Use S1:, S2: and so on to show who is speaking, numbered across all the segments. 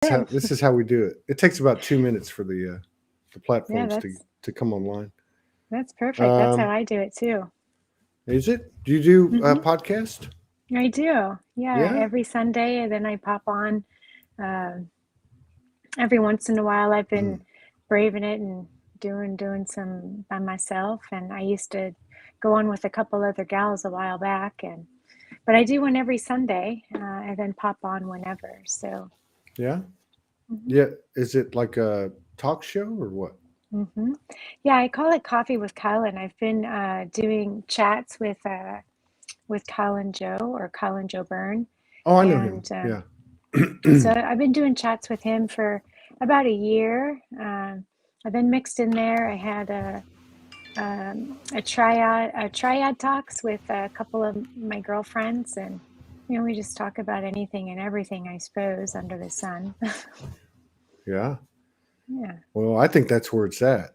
S1: Good.
S2: This is how we do it. It takes about 2 minutes for the
S1: Yeah,
S2: platforms to come online.
S1: that's perfect. That's how
S2: Um,
S1: I do it too.
S2: is it? Do you do a
S1: Hmm.
S2: podcast?
S1: I do. Yeah,
S2: Yeah.
S1: every Sunday, and then I pop on uh, every once in a while. I've been
S2: Mm.
S1: braving it and doing some by myself, and I used to go on with a couple other gals a while back, and but I do one every Sunday, and then pop on whenever. So.
S2: Yeah.
S1: Mhm.
S2: Yeah. Is it like a talk show or what?
S1: Hmm. Yeah, I call it Coffee with Kyle, and I've been doing chats with Kyle and Joe, or Kyle and Joe Byrne,
S2: Oh, I know him.
S1: and
S2: Yeah.
S1: so I've been doing chats with him for about a year. I've been mixed in there. I had a triad talks with a couple of my girlfriends, and we just talk about anything and everything, I suppose, under the sun.
S2: Yeah.
S1: Yeah,
S2: Well, I think that's where it's at.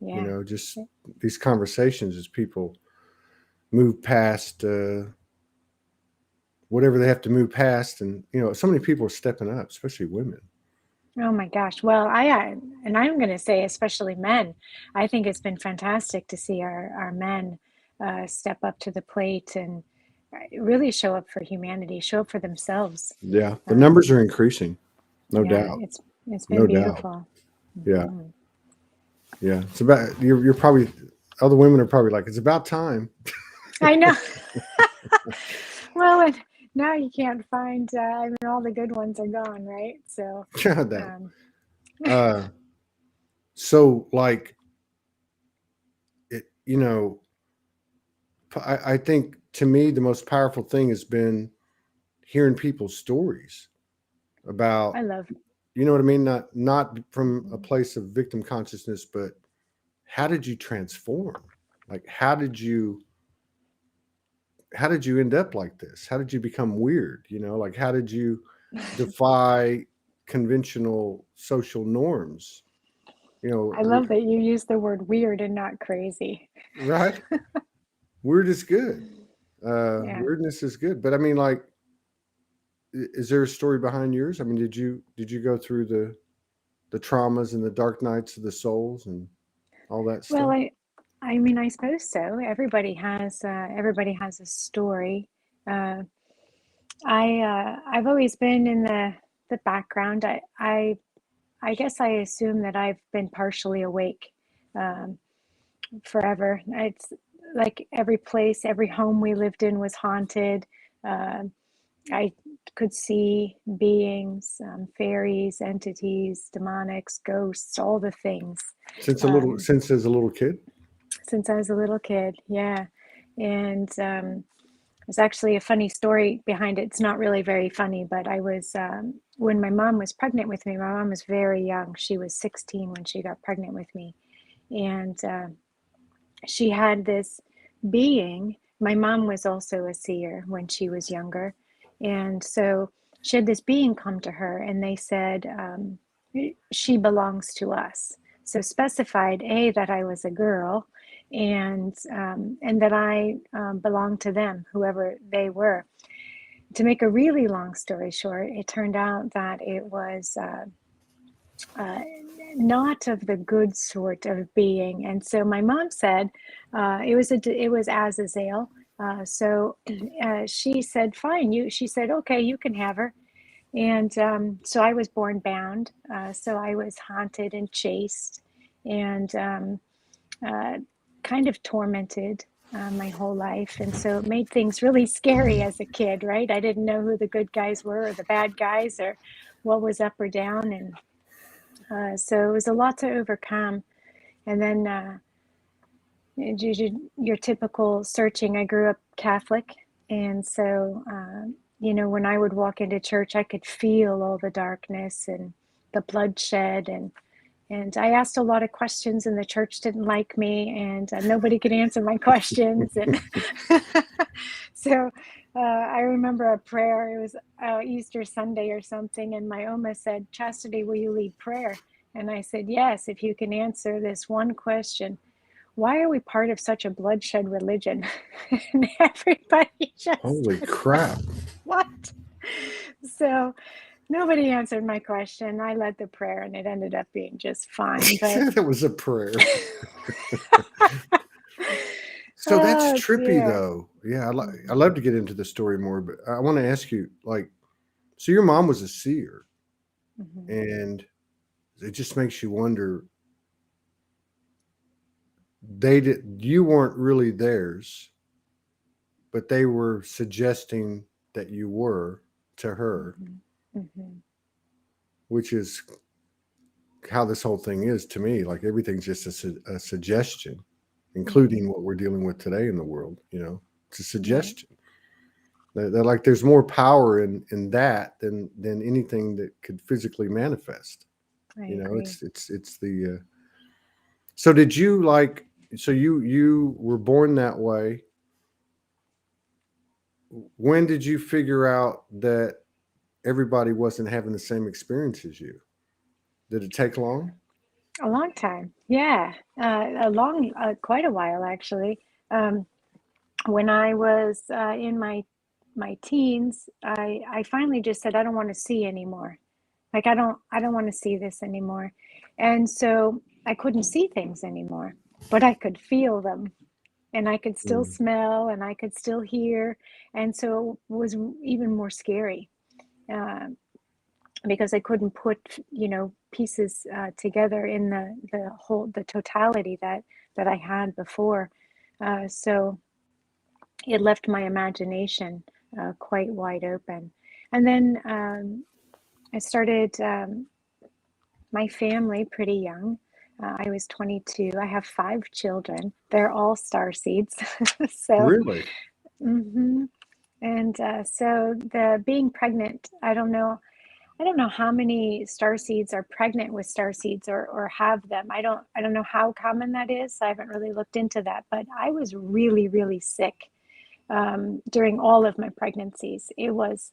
S1: yeah.
S2: Just these conversations as people move past whatever they have to move past, and so many people are stepping up, especially women.
S1: Oh my gosh. Well, and I'm going to say, especially men, I think it's been fantastic to see our men step up to the plate and really show up for humanity, show up for themselves.
S2: Yeah, the
S1: Um,
S2: numbers are increasing, no
S1: yeah,
S2: doubt,
S1: it's been
S2: no doubt.
S1: beautiful.
S2: Yeah,
S1: Hmm.
S2: yeah. It's about you're probably other women are probably like it's about time.
S1: I know. Well, and now you can't find. I mean, all the good ones are gone, right? So,
S2: Yeah, that.
S1: um,
S2: Uh, so like it, I think to me the most powerful thing has been hearing people's stories about,
S1: I love.
S2: you know what I mean, not from a
S1: Mhm.
S2: place of victim consciousness, but how did you transform? Like how did you end up like this? How did you become weird? Like how did you defy conventional social norms? You know,
S1: I love that you use the word weird and not crazy.
S2: right? Weird is good.
S1: Yeah.
S2: Weirdness is good. But I mean, like, is there a story behind yours? I mean, did you go through the traumas and the dark nights of the souls and all that
S1: Well,
S2: stuff?
S1: I mean, I suppose so. Everybody has a story. Uh, I've always been in the background. I guess I assume that I've been partially awake um, forever. It's like every place, every home we lived in was haunted. Uh, I could see beings, fairies, entities, demonics, ghosts, all the things. Um,
S2: Since as a little kid?
S1: since I was a little kid. Yeah. And there's actually a funny story behind it. It's not really very funny, but when my mom was pregnant with me, my mom was very young. She was 16 when she got pregnant with me. And she had this being. My mom was also a seer when she was younger. And so she had this being come to her, and they said, she belongs to us. So specified that I was a girl, and that I belonged to them, whoever they were. To make a really long story short, it turned out that it was uh, not of the good sort of being. And so my mom said it was Azazel. So she said, "Fine." She said, "Okay, you can have her." And so I was born bound. So I was haunted and chased, and uh, kind of tormented my whole life. And so it made things really scary as a kid, right? I didn't know who the good guys were or the bad guys, or what was up or down. And so it was a lot to overcome. And then your typical searching. I grew up Catholic, and so when I would walk into church, I could feel all the darkness and the bloodshed, and I asked a lot of questions, and the church didn't like me, and nobody could answer my questions, and so. I remember a prayer. It was Easter Sunday or something, and my Oma said, "Chastity, will you lead prayer?" And I said, "Yes, if you can answer this one question: why are we part of such a bloodshed religion?" And everybody just
S2: Holy
S1: was like,
S2: crap.
S1: "What?" So Nobody answered my question. I led the prayer and it ended up being just fine. But
S2: That was a prayer. So that's
S1: oh
S2: trippy
S1: dear.
S2: though. Yeah, I
S1: Mhm.
S2: love to get into the story more, but I want to ask you, like, so your mom was a seer,
S1: Mhm.
S2: and it just makes you wonder. They did. You weren't really theirs, but they were suggesting that you were to her,
S1: Mhm. Mhm.
S2: which is how this whole thing is to me. Like everything's just a suggestion, including
S1: Mhm.
S2: what we're dealing with today in the world. It's a
S1: Right.
S2: suggestion. They're like there's more power in that than anything that could physically manifest.
S1: I
S2: You know,
S1: agree.
S2: it's the. So did you like? So you were born that way. When did you figure out that everybody wasn't having the same experience as you? Did it take long?
S1: A long time. Yeah. Quite a while actually. Um, when I was in my teens, I finally just said I don't want to see anymore. Like I don't want to see this anymore. And so I couldn't see things anymore, but I could feel them and I could still
S2: Mm,
S1: smell and I could still hear. And so it was even more scary. Uh, because I couldn't put, pieces together in the totality that I had before. So it left my imagination quite wide open. And then I started my family pretty young. I was 22. I have 5 children. They're all star seeds. So,
S2: really?
S1: mhm. And so the being pregnant, I don't know how many star seeds are pregnant with star seeds or have them. I don't know how common that is. I haven't really looked into that, but I was really, really sick during all of my pregnancies. It was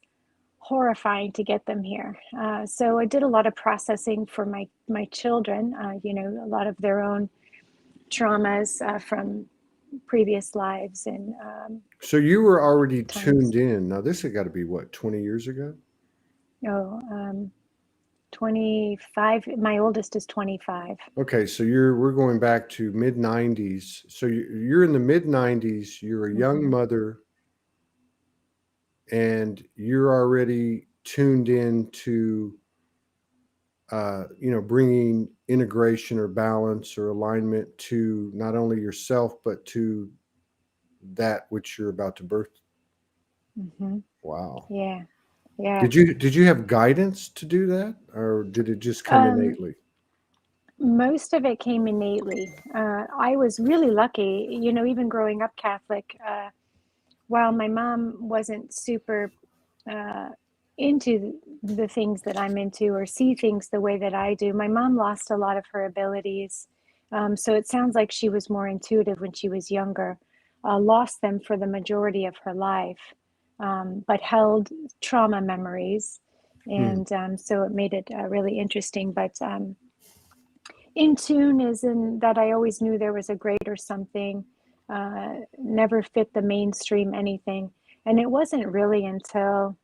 S1: horrifying to get them here. So I did a lot of processing for my children. A lot of their own traumas from previous lives and
S2: So you were already
S1: times.
S2: tuned in. Now this had got to be what, 20 years ago?
S1: Oh, 25. My oldest is 25.
S2: Okay, so we're going back to mid 90s. So you're in the mid 90s, you're a young
S1: Hmm.
S2: mother and you're already tuned in to bringing integration or balance or alignment to not only yourself but to that which you're about to birth.
S1: Hmm.
S2: Wow.
S1: Yeah, yeah.
S2: Did you have guidance to do that, or did it just come
S1: Um,
S2: innately?
S1: Most of it came innately. I was really lucky, even growing up Catholic, while my mom wasn't super uh, into the things that I'm into or see things the way that I do, my mom lost a lot of her abilities. So it sounds like she was more intuitive when she was younger, lost them for the majority of her life, but held trauma memories.
S2: Hmm.
S1: And so it made it really interesting. But in tune is in that I always knew there was a greater something, never fit the mainstream anything. And it wasn't really until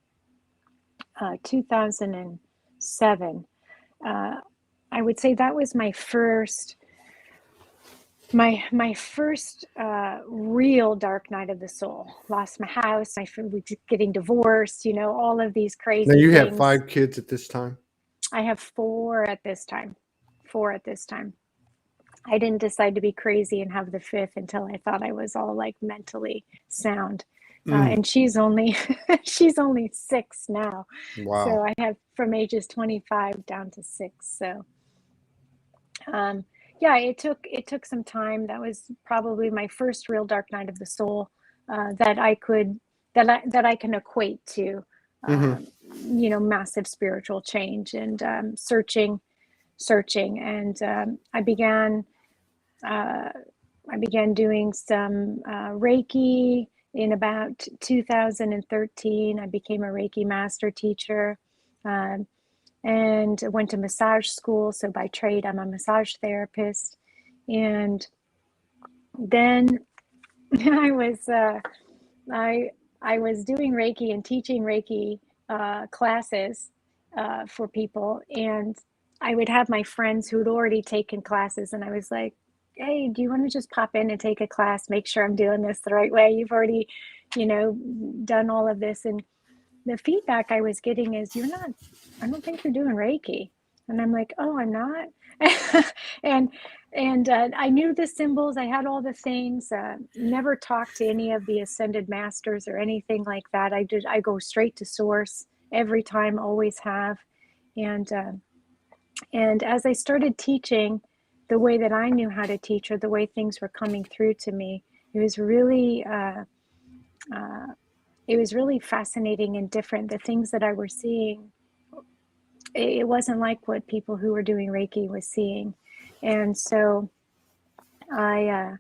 S1: 2007. Uh, I would say that was my first real dark night of the soul. Lost my house, getting divorced, all of these
S2: Now
S1: crazy
S2: you have
S1: things.
S2: 5 kids at this time.
S1: I have four at this time. Four at this time. I didn't decide to be crazy and have the fifth until I thought I was all like mentally sound.
S2: Mm,
S1: And she's only she's only 6 now. So
S2: wow.
S1: I have from ages 25 down to 6. So um, yeah, it took some time. That was probably my first real dark night of the soul that I can equate to
S2: Hmm.
S1: massive spiritual change and searching and uh, I began doing some Reiki in about 2013. I became a Reiki master teacher um, and went to massage school. So by trade, I'm a massage therapist. And then I was I I was doing Reiki and teaching Reiki classes, for people. And I would have my friends who had already taken classes, and I was like, hey, do you want to just pop in and take a class? Make sure I'm doing this the right way. You've already, done all of this. And the feedback I was getting is, I don't think you're doing Reiki. And I'm like, oh, I'm not. and I knew the symbols. I had all the things. Never talked to any of the ascended masters or anything like that. I go straight to source every time, always have. And as I started teaching the way that I knew how to teach, or the way things were coming through to me, it was really fascinating and different. The things that I were seeing, it wasn't like what people who were doing Reiki was seeing. And so I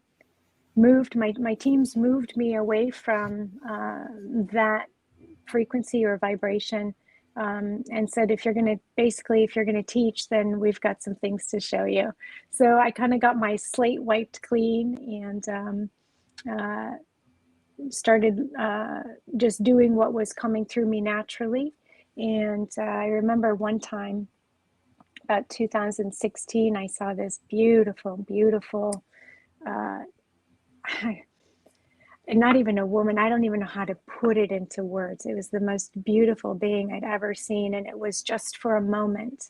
S1: moved, my teams moved me away from that frequency or vibration, and said, if you're going to teach, then we've got some things to show you. So I kind of got my slate wiped clean, and started just doing what was coming through me naturally. And I remember one time, about 2016, I saw this beautiful and not even a woman, I don't even know how to put it into words. It was the most beautiful being I'd ever seen, and it was just for a moment.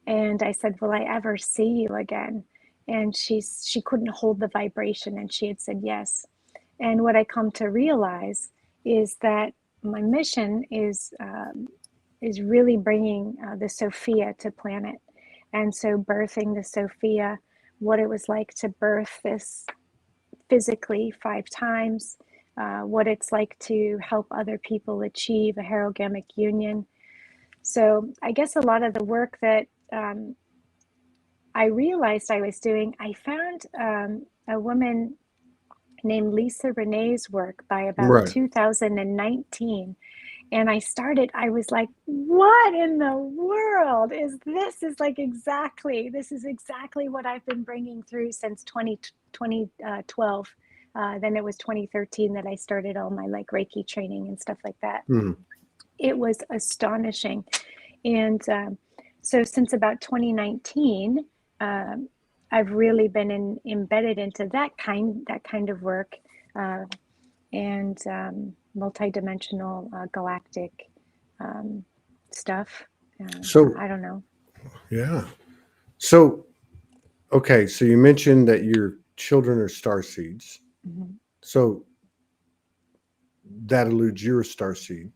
S1: And I said, will I ever see you again? And she couldn't hold the vibration, and she had said yes. And what I come to realize is that my mission is really bringing the Sophia to planet. And so birthing the Sophia, what it was like to birth this physically 5 times, what it's like to help other people achieve a herogamic union. So I guess a lot of the work that I realized I was doing, I found a woman named Lisa Renee's work by about
S2: Right.
S1: 2019. And I was like, what in the world is this? This is exactly what I've been bringing through since 2012. Then it was 2013 that I started all my Reiki training and stuff like that.
S2: Mm.
S1: It was astonishing. And so since about 2019, I've really been embedded into that kind of work, and multidimensional galactic stuff.
S2: So,
S1: I don't know.
S2: yeah. So, okay. So you mentioned that your children are star seeds.
S1: Mm-hmm.
S2: So that alludes you're a star seed.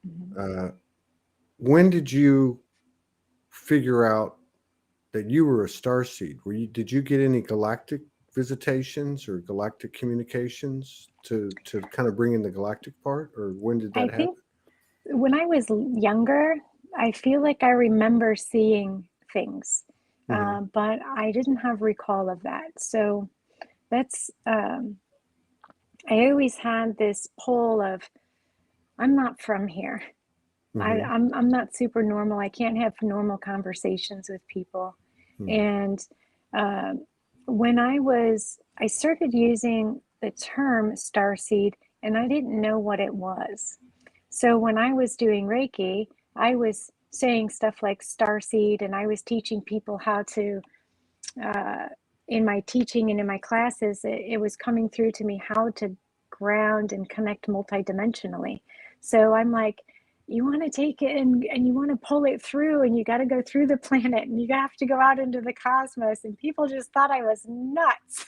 S1: Mm-hmm.
S2: When did you figure out that you were a star seed? Did you get any galactic visitations or galactic communications to kind of bring in the galactic part, or when did
S1: I
S2: that happen?
S1: think when I was younger, I feel like I remember seeing things,
S2: Mm-hmm.
S1: but I didn't have recall of that. So that's I always had this pull of, I'm not from here.
S2: Mm-hmm.
S1: I'm not super normal. I can't have normal conversations with people.
S2: Mm-hmm.
S1: And um, when I started using the term starseed, and I didn't know what it was. So when I was doing Reiki, I was saying stuff like starseed, and I was teaching people how to, uh, in my teaching and in my classes, it was coming through to me how to ground and connect multidimensionally. So I'm like, you want to take it and you want to pull it through, and you got to go through the planet, and you have to go out into the cosmos. And people just thought I was nuts.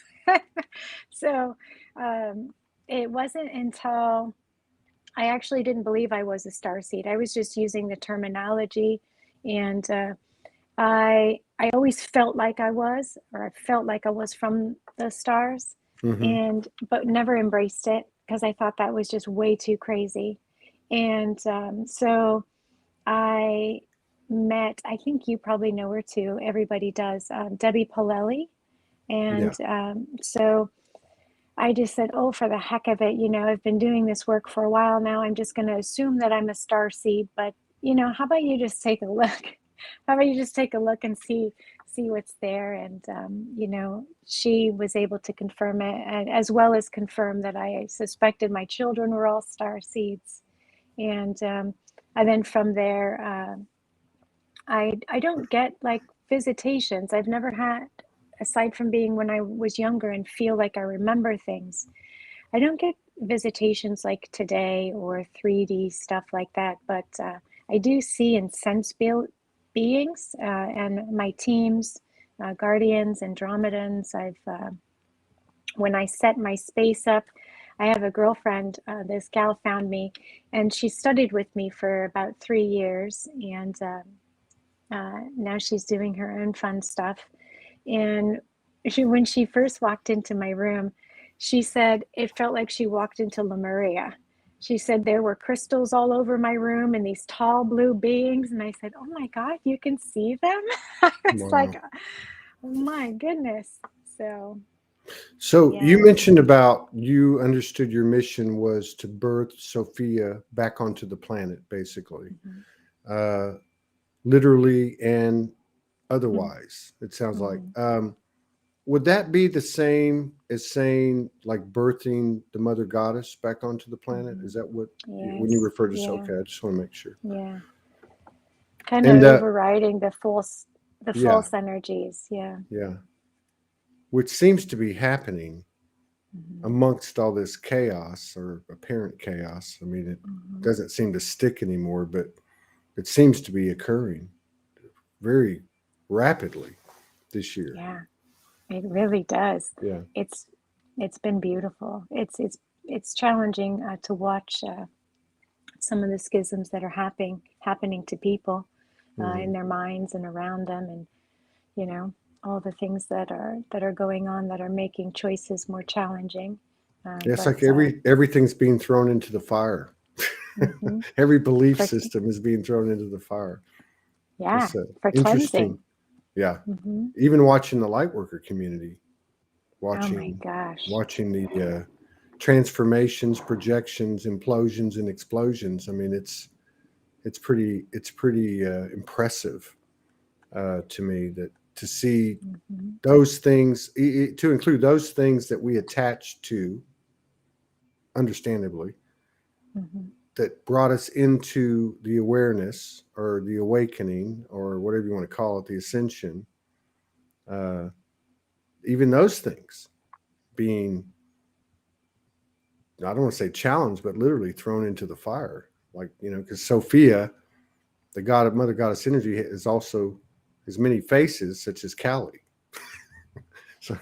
S1: So it wasn't until I actually didn't believe I was a starseed. I was just using the terminology, and I always felt like I was, or I felt like I was from the stars,
S2: Mm-hmm.
S1: and but never embraced it because I thought that was just way too crazy. And so I met, I think you probably know her too. Everybody does, Debbie Polelli,
S2: Yeah.
S1: and so I just said, oh, for the heck of it, I've been doing this work for a while now. I'm just going to assume that I'm a star seed, but how about you just take a look? How about you just take a look and see what's there? And she was able to confirm it, and as well as confirm that I suspected my children were all star seeds. And then from there, I don't get like visitations. I've never had, aside from being when I was younger and feel like I remember things. I don't get visitations like today or 3D stuff like that, but I do see and sense beings and my teams, guardians, Andromedans. When I set my space up, I have a girlfriend, this gal found me, and she studied with me for about 3 years, and now she's doing her own fun stuff. And when she first walked into my room, she said it felt like she walked into Lemuria. She said there were crystals all over my room and these tall blue beings. And I said, "Oh my God, you can see them?" I was like,
S2: Wow.
S1: "Oh my goodness." So,
S2: So you
S1: yeah.
S2: mentioned about you understood your mission was to birth Sophia back onto the planet, basically,
S1: Mhm.
S2: uh, literally and
S1: Mhm.
S2: otherwise. It sounds like.
S1: Mhm.
S2: Would that be the same as saying like birthing the mother goddess back onto the planet?
S1: Mhm.
S2: Is that what when you
S1: Yes.
S2: refer to?
S1: Yeah.
S2: Okay, I just want to make sure.
S1: Yeah. Kind of
S2: And
S1: overriding the
S2: yeah,
S1: false energies. Yeah.
S2: yeah, which seems to be happening
S1: Mhm.
S2: amongst all this chaos or apparent chaos. I mean, it
S1: Mhm.
S2: doesn't seem to stick anymore, but it seems to be occurring very rapidly this year.
S1: Yeah. It really does.
S2: Yeah.
S1: It's it's been beautiful. It's challenging to watch some of the schisms that are happening to people in
S2: Hmm.
S1: their minds and around them, and you know all the things that are going on that are making choices more challenging.
S2: Yeah, it's
S1: But
S2: like everything's being thrown into the fire.
S1: mhm,
S2: Every belief
S1: for
S2: system is being thrown into the fire.
S1: yeah,
S2: It's
S1: for
S2: interesting.
S1: cleansing.
S2: Yeah.
S1: Hmm.
S2: Even watching the light worker community,
S1: Oh my
S2: watching
S1: gosh.
S2: watching the transformations, projections, implosions, and explosions. I mean, it's pretty impressive to me that to see
S1: Hmm.
S2: those things, to include those things that we attach to, understandably,
S1: Hmm.
S2: that brought us into the awareness or the awakening or whatever you want to call it, the ascension. Uh, Even those things being, I don't want to say challenged, but literally thrown into the fire. Like, because Sophia, the god of Mother Goddess energy, is also has many faces, such as Kali. So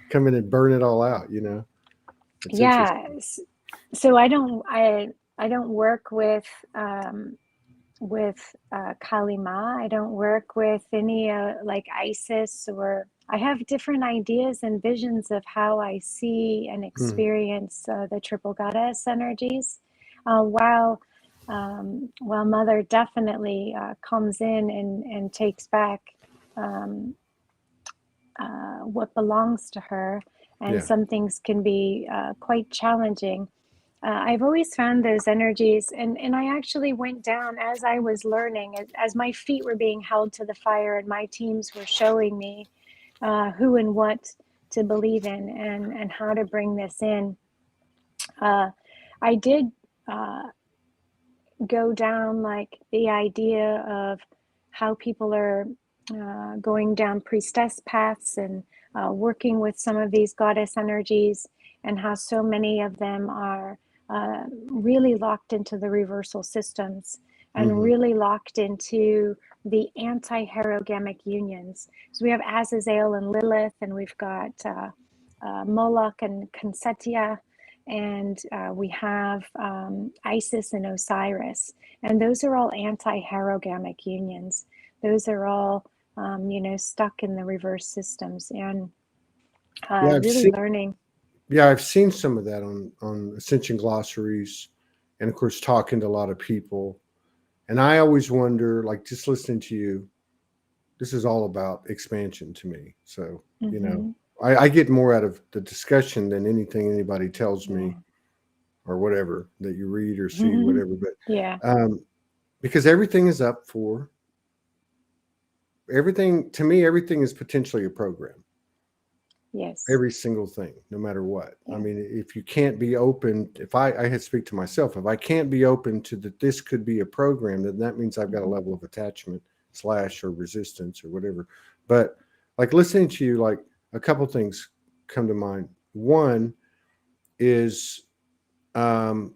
S2: come in and burn it all out. It's
S1: Yeah.
S2: interesting.
S1: So I don't work with Kali Ma. I don't work with any like Isis, or I have different ideas and visions of how I see and
S2: Hmm.
S1: experience the triple goddess energies. While Mother definitely comes in and takes back um, what belongs to her, and
S2: Yeah.
S1: some things can be quite challenging. I've always found those energies, and I actually went down as I was learning, as my feet were being held to the fire, and my teams were showing me who and what to believe in, and how to bring this in. Uh, I did uh, go down like the idea of how people are going down priestess paths and working with some of these goddess energies, and how so many of them are really locked into the reversal systems and
S2: Hmm.
S1: really locked into the anti-herogamic unions. So we have Azazel and Lilith, and we've got Moloch and Consetia, and we have Isis and Osiris, and those are all anti-herogamic unions. Those are all, stuck in the reverse systems, and
S2: Yeah, I've
S1: really
S2: seen.
S1: learning.
S2: Yeah, I've seen some of that on Ascension glossaries, and of course talking to a lot of people. And I always wonder, like just listening to you, this is all about expansion to me. So,
S1: Mm-hmm.
S2: I get more out of the discussion than anything anybody tells me
S1: Yeah.
S2: or whatever that you read or see, whatever. But
S1: Yeah.
S2: because everything is up for everything, to me, everything is potentially a program.
S1: Yes.
S2: Every single thing, no matter what. I
S1: Yeah.
S2: mean, if you can't be open, if I had to speak to myself, if I can't be open to that this could be a program, then that means I've got a
S1: Mm-hmm.
S2: level of attachment slash or resistance or whatever. But like listening to you, like a couple things come to mind. One is um,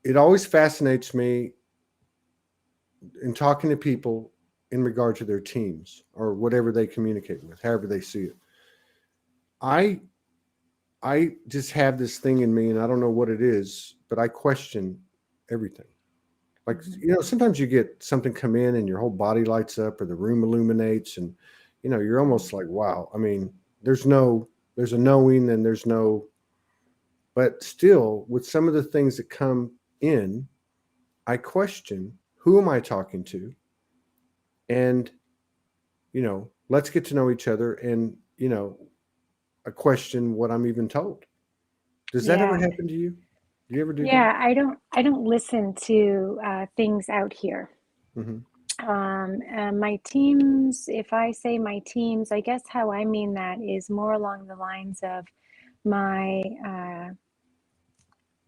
S2: it always fascinates me in talking to people in regard to their teams or whatever they communicate with, however they see it. I I just have this thing in me, and I don't know what it is, but I question everything. Like,
S1: Mhm.
S2: sometimes you get something come in and your whole body lights up or the room illuminates, and you're almost like, wow. I mean, there's a knowing and there's no, but still with some of the things that come in, I question, who am I talking to? And, let's get to know each other. And, I question what I'm even told. Does that ever
S1: Yeah.
S2: happen to you? Do you ever do that?
S1: Yeah, I don't listen to things out here.
S2: Hmm.
S1: My teams, if I say my teams, I guess how I mean that is more along the lines of my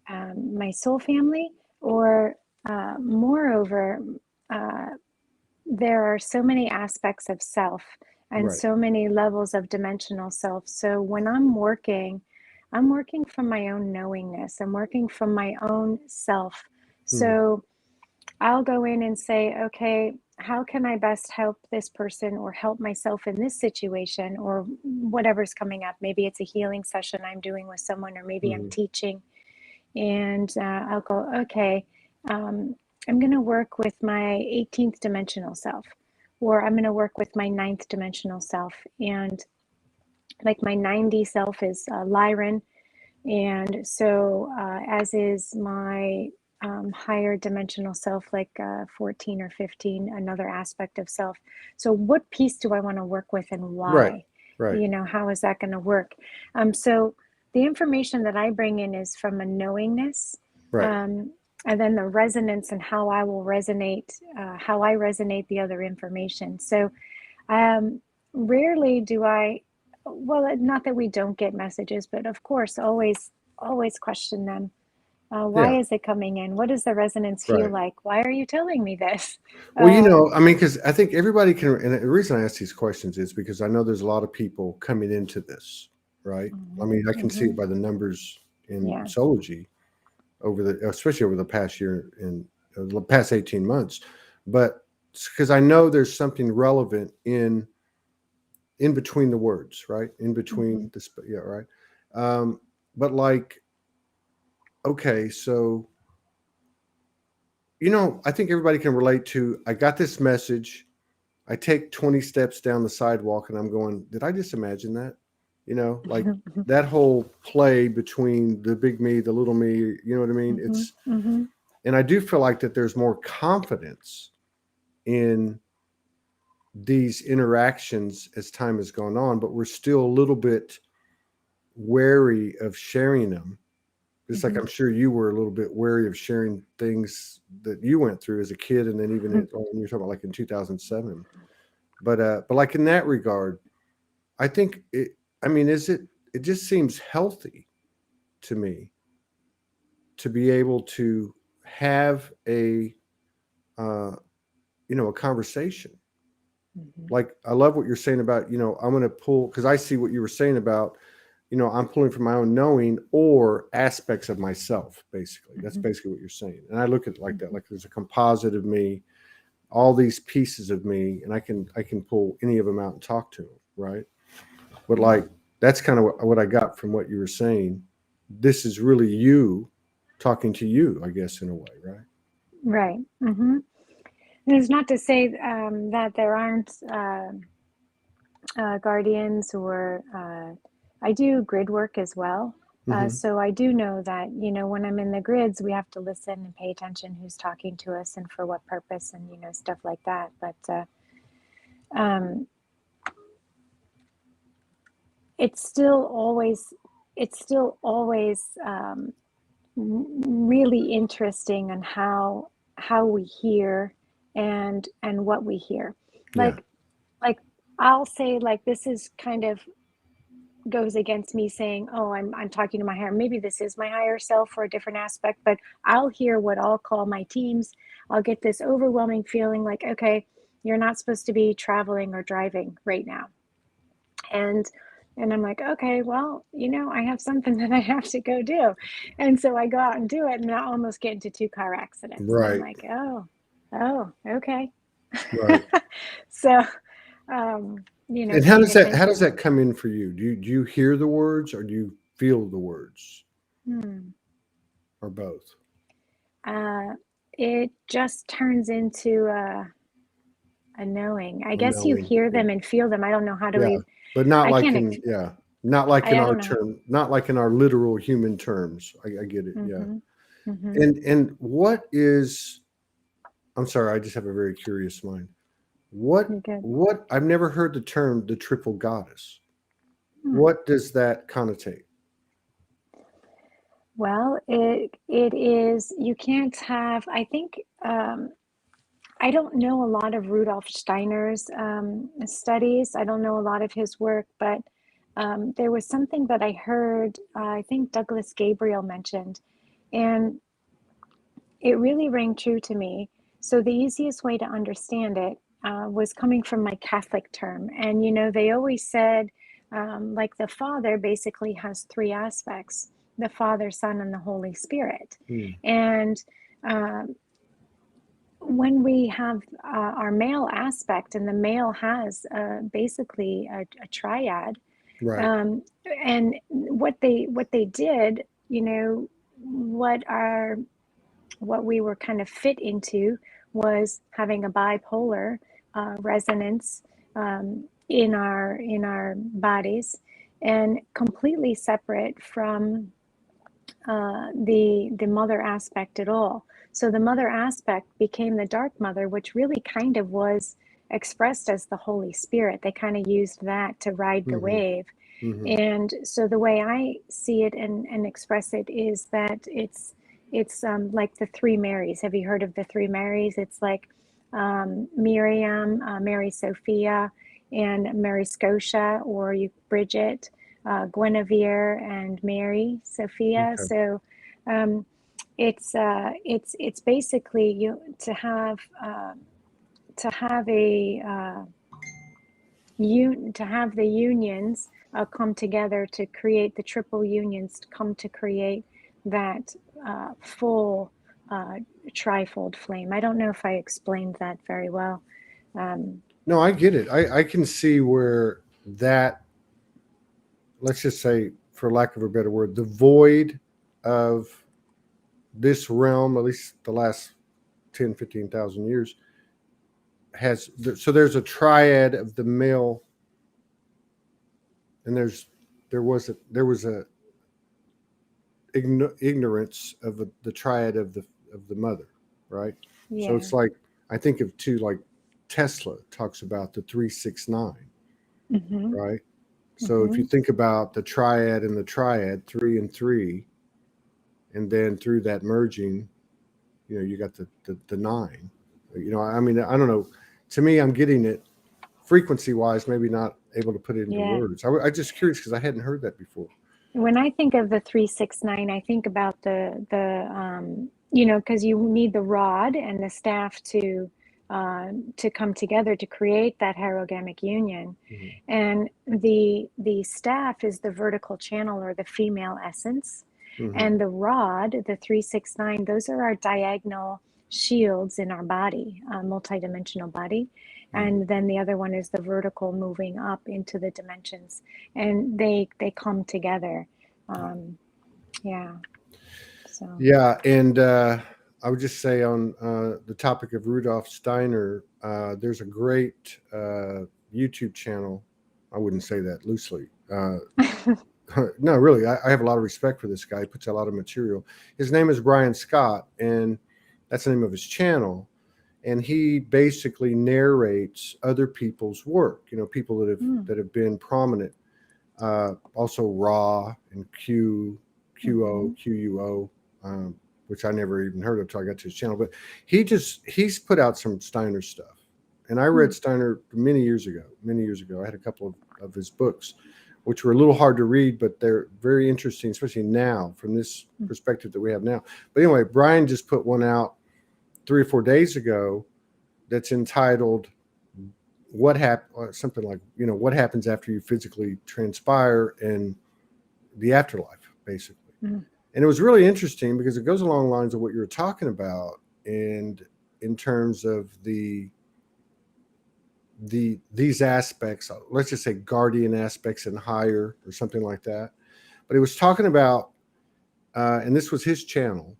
S1: my soul family, or moreover, uh, there are so many aspects of self and
S2: Right.
S1: so many levels of dimensional self. So when I'm working from my own knowingness. I'm working from my own self.
S2: Hmm.
S1: So I'll go in and say, okay, how can I best help this person or help myself in this situation or whatever's coming up? Maybe it's a healing session I'm doing with someone, or maybe I'm
S2: Hmm.
S1: teaching. And I'll go, okay, um, I'm going to work with my 18th dimensional self, or I'm going to work with my ninth dimensional self. And like my 90 self is Lyran, and so, as is my higher dimensional self, like 14 or 15, another aspect of self. So, what piece do I want to work with and
S2: Right.
S1: why?
S2: Right.
S1: How is that going to work? So, the information that I bring in is from a knowingness.
S2: Right.
S1: Um, and then the resonance and how I will resonate, how I resonate the other information. So, um, rarely do I, well, not that we don't get messages, but of course, always question them. Why
S2: Yeah.
S1: is it coming in? What does the resonance feel
S2: Right.
S1: like? Why are you telling me this?
S2: Well,
S1: Um,
S2: I mean, because I think everybody can, and the reason I ask these questions is because I know there's a lot of people coming into this, right? I
S1: mhm,
S2: mean, I can see it
S1: mhm,
S2: by the numbers in
S1: yeah.
S2: Soulogy especially over the past year and the past 18 months. But because I know there's something relevant in between the words, right? In
S1: Hmm.
S2: between yeah, right. Um, but like, okay, so I think everybody can relate to. I got this message. I take 20 steps down the sidewalk, and I'm going, did I just imagine that? Like that whole play between the big me, the little me. You know what I mean?
S1: Hmm. Hmm.
S2: And I do feel like that there's more confidence in these interactions as time has gone on, but we're still a little bit wary of sharing them. Just like
S1: Hmm.
S2: I'm sure you were a little bit wary of sharing things that you went through as a kid, and then even when you're talking about like in 2007. But like in that regard, I think it. I mean, is it? It just seems healthy to me to be able to have uh, a conversation.
S1: Hmm.
S2: Like I love what you're saying about, I'm going to pull, because I see what you were saying about, I'm pulling from my own knowing or aspects of myself. Basically, that's
S1: Hmm.
S2: basically what you're saying. And I look at it like that,
S1: Hmm.
S2: like there's a composite of me, all these pieces of me, and I can pull any of them out and talk to them, right? But like that's kind of what I got from what you were saying. This is really you talking to you, I guess, in a way, right?
S1: Right. Hmm. And it's not to say that there aren't guardians, or I do grid work as well.
S2: Mm-hmm.
S1: So I do know that, when I'm in the grids, we have to listen and pay attention who's talking to us and for what purpose, and, stuff like that. But um, it's still always, it's still always really interesting on how we hear and what we hear.
S2: Yeah.
S1: Like like I'll say, like, this is kind of goes against me saying, oh, I'm talking to my higher, maybe this is my higher self for a different aspect, but I'll hear what I'll call my teams. I'll get this overwhelming feeling like, okay, you're not supposed to be traveling or driving right now. And I'm like, okay, well, I have something that I have to go do. And so I go out and do it, and I almost get into 2 car accidents. And I'm
S2: Right.
S1: like, oh, okay.
S2: Right.
S1: So,
S2: And
S1: paying
S2: how does
S1: attention.
S2: that come in for you? Do you hear the words, or do you feel the words,
S1: Hmm.
S2: or both?
S1: Uh, it just turns into a knowing. I guess you
S2: Knowing.
S1: hear
S2: Yeah.
S1: them and feel them. I don't know how to
S2: Yeah. But not
S1: I
S2: like
S1: can't,
S2: not like in
S1: I
S2: our
S1: don't know.
S2: term, not like in our literal human terms. I get it. Yeah.
S1: Mm-hmm. Mm-hmm.
S2: And what is, I'm sorry, I just have a very curious mind.
S1: You're good.
S2: What I've never heard the term the triple goddess.
S1: Hmm.
S2: What does that connotate?
S1: Well, it is, you can't have, I think, I don't know a lot of Rudolf Steiner's studies. I don't know a lot of his work, but there was something that I heard, I think Douglas Gabriel mentioned, and it really rang true to me. So the easiest way to understand it was coming from my Catholic term. And, they always said, like the Father basically has 3 aspects: the Father, Son, and the Holy Spirit.
S2: Hmm.
S1: And uh, when we have our male aspect, and the male has basically a triad,
S2: Right.
S1: um, and what they did, what our what we were kind of fit into was having a bipolar resonance in our bodies, and completely separate from the mother aspect at all. So the mother aspect became the dark mother, which really kind of was expressed as the Holy Spirit. They kind of used that to ride the
S2: Hmm.
S1: wave.
S2: Hmm.
S1: And so the way I see it and express it is that it's like the 3 Marys. Have you heard of the 3 Marys? It's like Miriam, Mary Sophia, and Mary Scotia, or Bridget, Guinevere, and Mary Sophia.
S2: Okay.
S1: So um, it's basically you to have to have the unions come together to create the triple unions, to come to create that full trifold flame. I don't know if I explained that very well. Um,
S2: No, I get it. I can see where that, let's just say, for lack of a better word, the void of this realm, at least the last 10, 15,000 years, has, so there's a triad of the male, and there was a ignorance of the triad of the mother, right? So
S1: yeah.
S2: it's like, I think of two, like Tesla talks about the 369,
S1: Mm-hmm.
S2: right? So if you
S1: Mm-hmm.
S2: think about the triad and the triad, 3 and 3, and then through that merging, you got the 9. I mean, I don't know. To me, I'm getting it frequency wise, maybe not able to put it into
S1: Yeah.
S2: words. I just curious because I hadn't heard that before.
S1: When I think of the 369, I think about because you need the rod and the staff to come together to create that hierogamic union.
S2: Hmm.
S1: And the staff is the vertical channel, or the female essence.
S2: Hmm.
S1: And the rod, the 369, those are our diagonal shields in our body, multidimensional body.
S2: Hmm.
S1: And then the other one is the vertical, moving up into the dimensions, and they come together. Um, yeah. So.
S2: Yeah, and I would just say on the topic of Rudolf Steiner, there's a great YouTube channel. I wouldn't say that loosely. No, really, I have a lot of respect for this guy. He puts out a lot of material. His name is Brian Scott, and that's the name of his channel. And he basically narrates other people's work. People
S1: Mm,
S2: that have been prominent. Also, Raw and
S1: mm-hmm,
S2: QUO, which I never even heard of until I got to his channel. But he's put out some Steiner stuff, and I read
S1: mm,
S2: Steiner many years ago. Many years ago, I had a couple of his books. which were a little hard to read, but they're very interesting, especially now from this perspective that we have now. But anyway, Brian just put one out 3 or 4 days ago that's entitled "What Happened," something like, what happens after you physically transpire and the afterlife, basically. And it was really interesting because it goes along the lines of what you were talking about, and in terms of these aspects, let's just say guardian aspects and higher or something like that. But he was talking about, and this was his channel,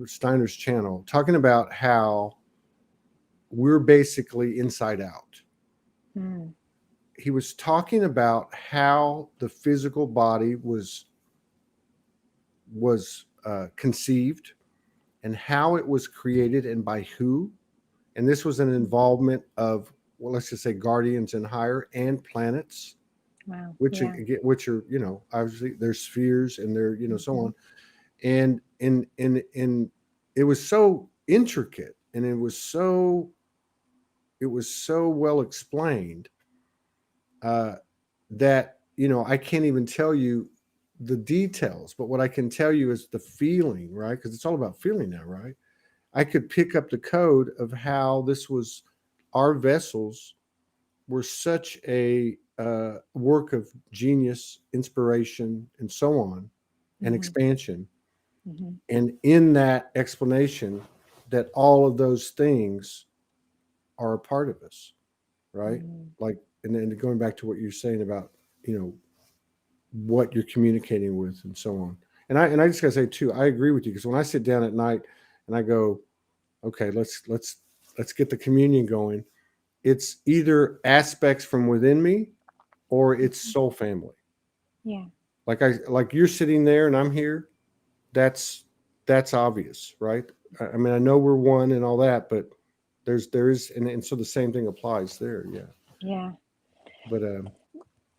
S2: Steiner's channel, talking about how we're basically inside out. He was talking about how the physical body was conceived and how it was created and by who. And this was an involvement of, well, let's just say guardians and higher and planets.
S1: Wow.
S2: Which are, obviously there's spheres and they're, so on. And it was so intricate, and it was so well explained that, I can't even tell you the details, but what I can tell you is the feeling, right? Because it's all about feeling now, right? I could pick up the code of how this was, our vessels were such a work of genius, inspiration, and so on, and expansion. And in that explanation, that all of those things are a part of us, right? Like, and then going back to what you're saying about, what you're communicating with and so on. And I just gotta say too, I agree with you, because when I sit down at night and I go, okay, let's get the communion going, it's either aspects from within me or it's soul family.
S1: Yeah.
S2: Like you're sitting there and I'm here. That's obvious, right? I mean, I know we're one and all that, but there is, and so the same thing applies there. Yeah.
S1: Yeah.
S2: But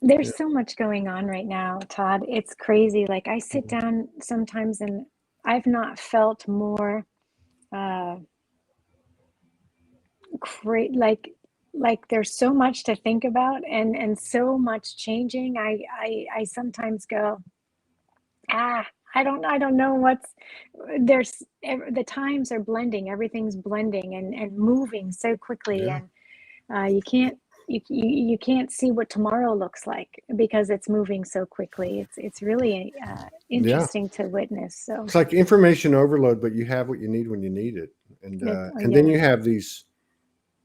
S1: there's so much going on right now, Todd. It's crazy. Like, I sit down sometimes and I've not felt more like there's so much to think about, and so much changing. I sometimes go, I don't know what's there's the times are blending, everything's blending and moving so quickly,
S2: yeah,
S1: and you can't see what tomorrow looks like because it's moving so quickly. It's really
S2: yeah,
S1: interesting to witness. So
S2: it's like information overload, but you have what you need when you need it, and then
S1: yeah.
S2: you have these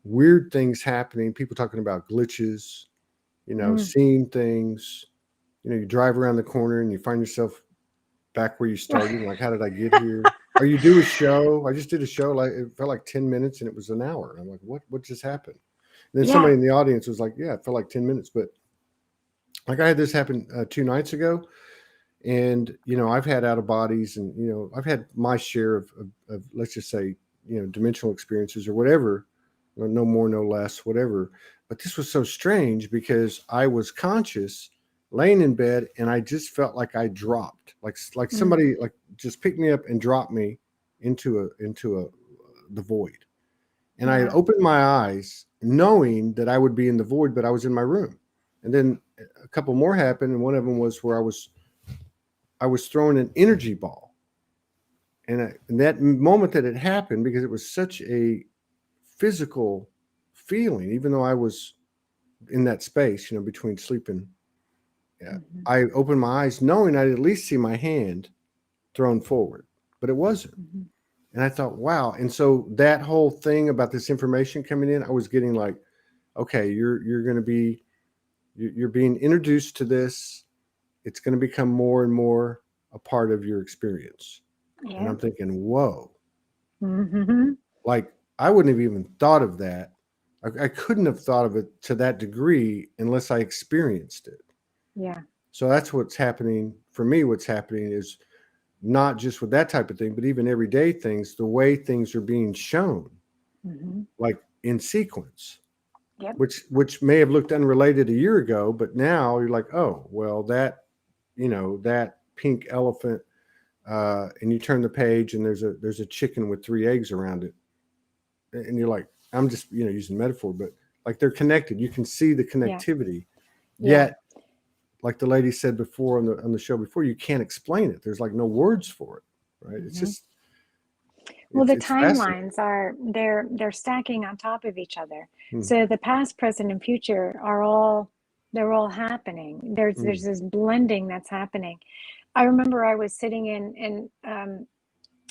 S2: weird things happening. People talking about glitches, seeing things. You drive around the corner and you find yourself back where you started. Like, how did I get here? Or you do a show. I just did a show. Like, it felt like 10 minutes and it was an hour. And I'm like, what just happened? And then
S1: Yeah.
S2: somebody in the audience was like, yeah, it felt like 10 minutes. But like, I had this happen 2 nights ago. And, I've had out of bodies, and, I've had my share of let's just say, dimensional experiences or whatever, no more, no less, whatever. But this was so strange because I was conscious laying in bed and I just felt like I dropped, like somebody like just picked me up and dropped me into the void. And I
S1: Wow.
S2: opened my eyes knowing that I would be in the void, but I was in my room. And then a couple more happened, and one of them was where I was throwing an energy ball. And in that moment that it happened, because it was such a physical feeling, even though I was in that space, between sleep and, I opened my eyes knowing I'd at least see my hand thrown forward, but it wasn't. And I thought, wow. And so that whole thing about this information coming in, I was getting like, okay, you're going to be, you're being introduced to this. It's going to become more and more a part of your experience. And
S1: Yeah.
S2: I'm thinking, whoa,
S1: Mm-hmm.
S2: like I wouldn't have even thought of that. I couldn't have thought of it to that degree unless I experienced it.
S1: Yeah.
S2: So that's what's happening for me. What's happening is not just with that type of thing, but even everyday things, the way things are being shown, like in sequence,
S1: Yep.
S2: which may have looked unrelated a year ago, but now you're like, oh, well, that, that pink elephant, and you turn the page and there's a chicken with 3 eggs around it. And you're like, I'm just, using metaphor, but like they're connected. You can see the
S1: Yeah.
S2: connectivity.
S1: Yeah.
S2: Yet like the lady said before on the show before, you can't explain it. There's like no words for it, right? It's
S1: Hmm.
S2: just
S1: Well, the
S2: it's fascinating.
S1: timelines are they're stacking on top of each other.
S2: Mm,
S1: So the past, present, and future are all they're all happening. There's
S2: mm.
S1: this blending that's happening. I remember I was sitting in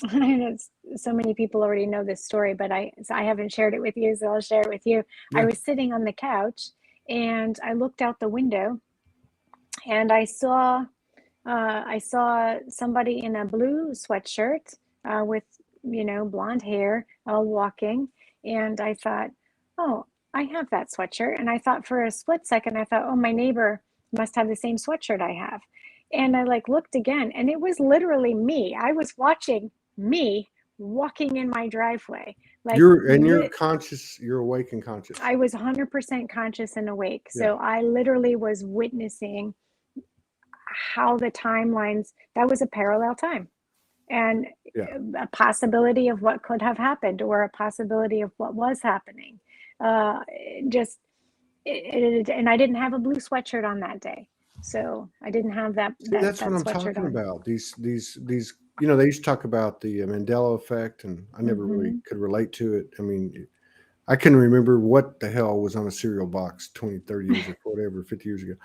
S1: I know so many people already know this story, but I haven't shared it with you, so I'll share it with you. I
S2: Yeah.
S1: was sitting on the couch and I looked out the window and I saw somebody in a blue sweatshirt with, blonde hair walking. And I thought, oh, I have that sweatshirt. And I thought for a split second, I thought, oh, my neighbor must have the same sweatshirt I have. And I like looked again, and it was literally me. I was watching me walking in my driveway. Like,
S2: You're conscious, you're awake and conscious.
S1: I was 100% conscious and awake.
S2: Yeah.
S1: So I literally was witnessing how the timelines, that was a parallel time and
S2: Yeah.
S1: a possibility of what could have happened or a possibility of what was happening. Uh, just, and I didn't have a blue sweatshirt on that day. So I didn't have
S2: See, that's what I'm
S1: sweatshirt
S2: talking
S1: on.
S2: about. These, they used to talk about the Mandela effect, and I never really
S1: Mm-hmm.
S2: could relate to it. I mean, I can remember what the hell was on a cereal box 20, 30 years or whatever, 50 years ago.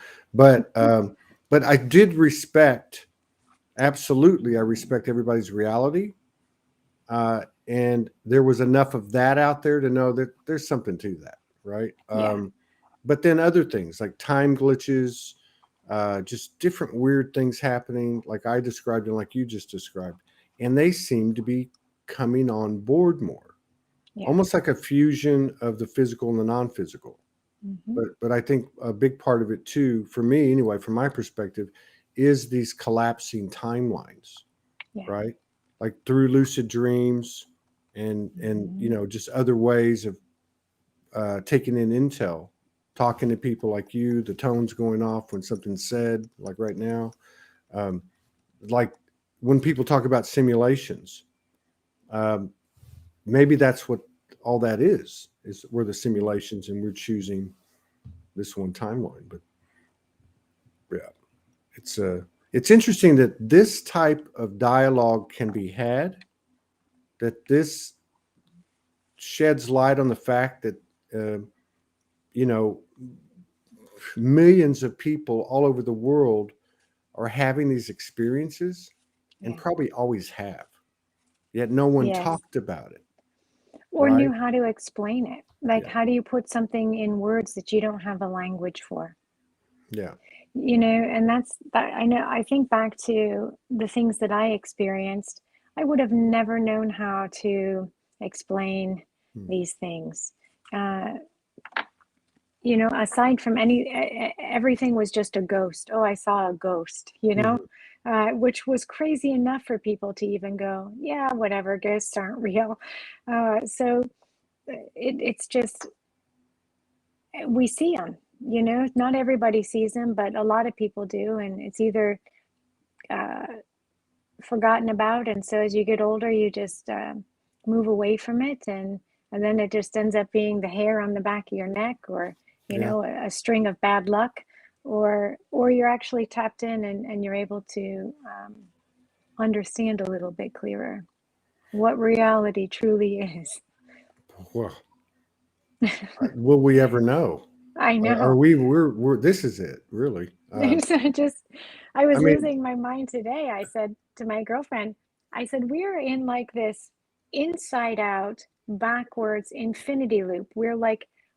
S2: But I did respect, absolutely, I respect everybody's reality. And there was enough of that out there to know that there's something to that, right?
S1: Yeah.
S2: But then other things like time glitches, just different weird things happening, like I described and like you just described, and they seem to be coming on board more,
S1: Yeah.
S2: almost like a fusion of the physical and the non-physical.
S1: Mm-hmm.
S2: But I think a big part of it too, for me anyway, from my perspective, is these collapsing timelines,
S1: Yeah.
S2: right? Like through lucid dreams and
S1: Mm-hmm.
S2: just other ways of taking in intel, talking to people like you, the tones going off when something's said, like right now. Um, like when people talk about simulations, um, maybe that's what all that is we're the simulations and we're choosing this one timeline. But yeah, it's interesting that this type of dialogue can be had, that this sheds light on the fact that uh, you know millions of people all over the world are having these experiences and
S1: Yeah.
S2: probably always have, yet no one
S1: Yes.
S2: talked about it,
S1: Or
S2: right?
S1: knew how to explain it. Like,
S2: Yeah.
S1: how do you put something in words that you don't have a language for?
S2: Yeah.
S1: And that's that. I know, I think back to the things that I experienced. I would have never known how to explain
S2: Hmm.
S1: these things. uh, Aside from everything was just a ghost. Oh, I saw a ghost,
S2: Mhm.
S1: which was crazy enough for people to even go, yeah, whatever, ghosts aren't real. So it's just, we see them, not everybody sees them, but a lot of people do. And it's either uh, forgotten about. And so as you get older, you just move away from it. And then it just ends up being the hair on the back of your neck, or,
S2: Yeah.
S1: a string of bad luck, or you're actually tapped in, and you're able to understand a little bit clearer what reality truly is.
S2: Well, will we ever know?
S1: I
S2: Are
S1: know.
S2: we? We're. This is it, really.
S1: So I
S2: I
S1: was
S2: mean,
S1: losing my mind today. I said to my girlfriend, I said, we're in like this inside out, backwards infinity loop.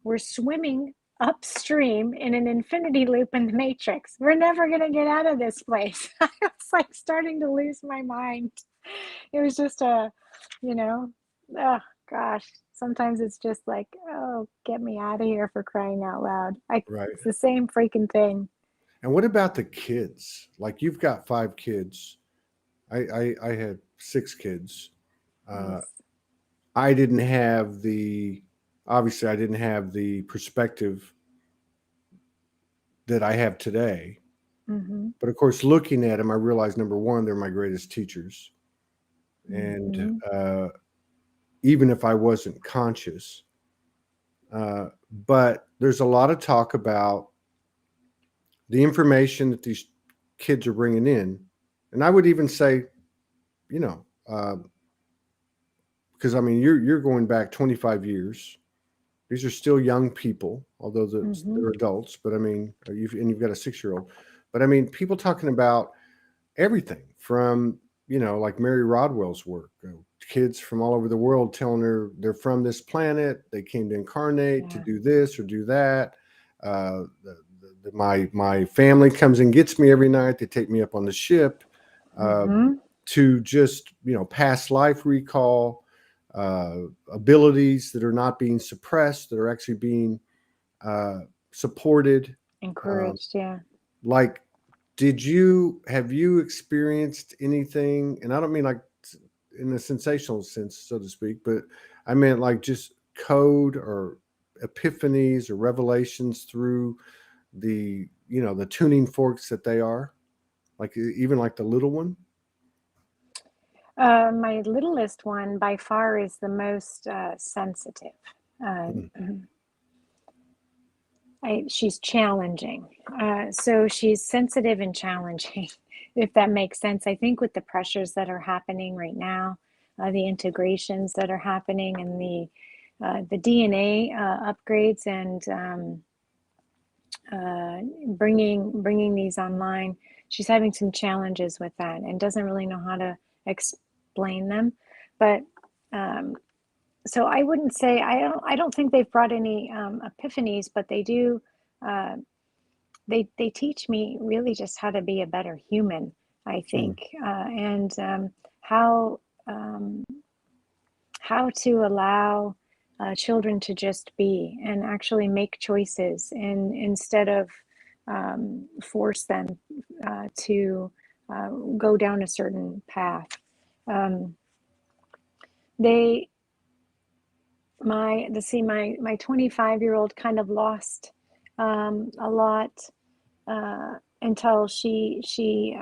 S1: We're swimming upstream in an infinity loop in the matrix. We're never going to get out of this place. I was like starting to lose my mind. It was just you know, oh gosh. Sometimes it's just like, oh, get me out of here, for crying out loud.
S2: right.
S1: It's the same freaking thing.
S2: And what about the kids? Like you've got 5 kids. I had 6 kids. Uh,
S1: Nice.
S2: I didn't have the obviously I didn't have the perspective that I have today.
S1: Mm-hmm.
S2: But of course, looking at them, I realized number one, they're my greatest teachers. And
S1: Mm-hmm.
S2: even if I wasn't conscious, but there's a lot of talk about the information that these kids are bringing in, and I would even say, you know, because I mean, you're going back 25 years. These are still young people, although
S1: Mm-hmm.
S2: they're adults. But I mean, you've got a 6-year-old. But I mean, people talking about everything from, like Mary Rodwell's work, kids from all over the world telling her they're from this planet, they came to incarnate to
S1: Yeah.
S2: do this or do that. My family comes and gets me every night. They take me up on the ship, uh,
S1: Mm-hmm.
S2: to just, past life recall, uh, abilities that are not being suppressed, that are actually being uh, supported. Um,
S1: Encouraged. Yeah.
S2: like, have you experienced anything? And I don't mean like in a sensational sense, so to speak, but I meant like just code or epiphanies or revelations through the tuning forks that they are, like even like the little one.
S1: My littlest one by far is the most sensitive. Uh,
S2: Mm.
S1: she's challenging. So she's sensitive and challenging, if that makes sense. I think with the pressures that are happening right now, the integrations that are happening, and the DNA upgrades, and bringing these online, she's having some challenges with that and doesn't really know how to explain them. But um, so I wouldn't say, I don't think they've brought any epiphanies, but they do. Uh, they teach me really just how to be a better human, I
S2: Mm.
S1: think, and how um, how to allow children to just be and actually make choices, and instead of force them to go down a certain path. Um, they my 25-year-old kind of lost a lot until she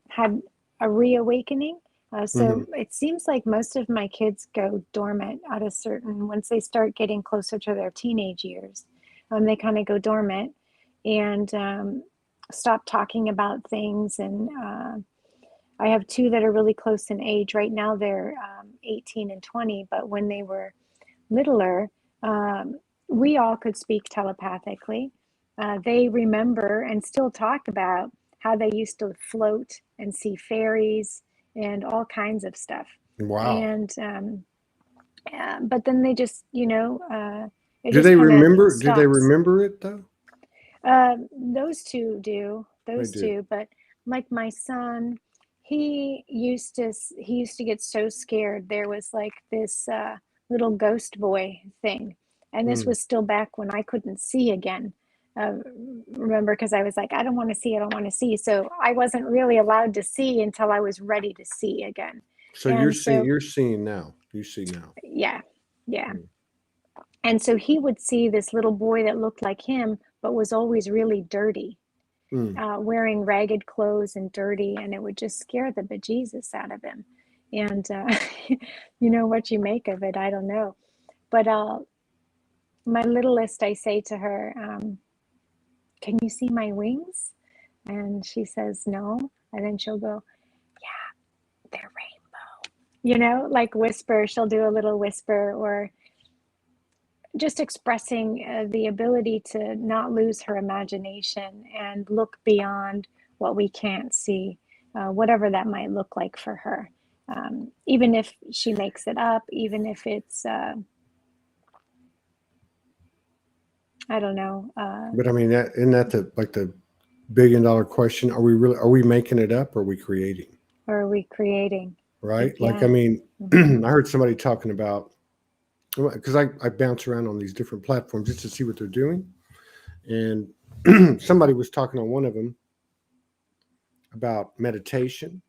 S1: had a reawakening.
S2: Hmm.
S1: So it seems like most of my kids go dormant at a certain, once they start getting closer to their teenage years. They kind of go dormant and stop talking about things. And I have two that are really close in age. Right now they're 18 and 20, but when they were littler, um, we all could speak telepathically. They remember and still talk about how they used to float and see fairies and all kinds of stuff.
S2: Wow.
S1: And but then they just, it
S2: Do
S1: just
S2: they
S1: kind of
S2: remember? Do they
S1: stops.
S2: remember it though?
S1: Those two do,
S2: They
S1: those
S2: do.
S1: two. But like my son, he used to get so scared. There was like this little ghost boy thing, and this
S2: Mm.
S1: was still back when I couldn't see again. Uh, Remember, because I was like, I don't want to see, I don't want to see. So I wasn't really allowed to see until I was ready to see again.
S2: So you're
S1: And
S2: seeing.
S1: so,
S2: You're seeing now. You see now.
S1: yeah, yeah.
S2: Mm.
S1: And so he would see this little boy that looked like him, but was always really dirty,
S2: Mm.
S1: wearing ragged clothes and dirty, and it would just scare the bejesus out of him. And what you make of it, I don't know. But my littlest, I say to her, "Can you see my wings?" And she says, "No." And then she'll go, "They're rainbow." Like whisper. She'll do a little whisper, or just expressing the ability to not lose her imagination and look beyond what we can't see, whatever that might look like for her. Even if she makes it up, even if it's, I don't know,
S2: But I mean, that isn't that the $1 billion question? Are we making it up or are we creating?
S1: or are we creating?
S2: Right? Like, I
S1: Yeah.
S2: mean,
S1: Mm-hmm.
S2: I heard somebody talking about, because I bounce around on these different platforms just to see what they're doing. And somebody was talking on one of them about meditation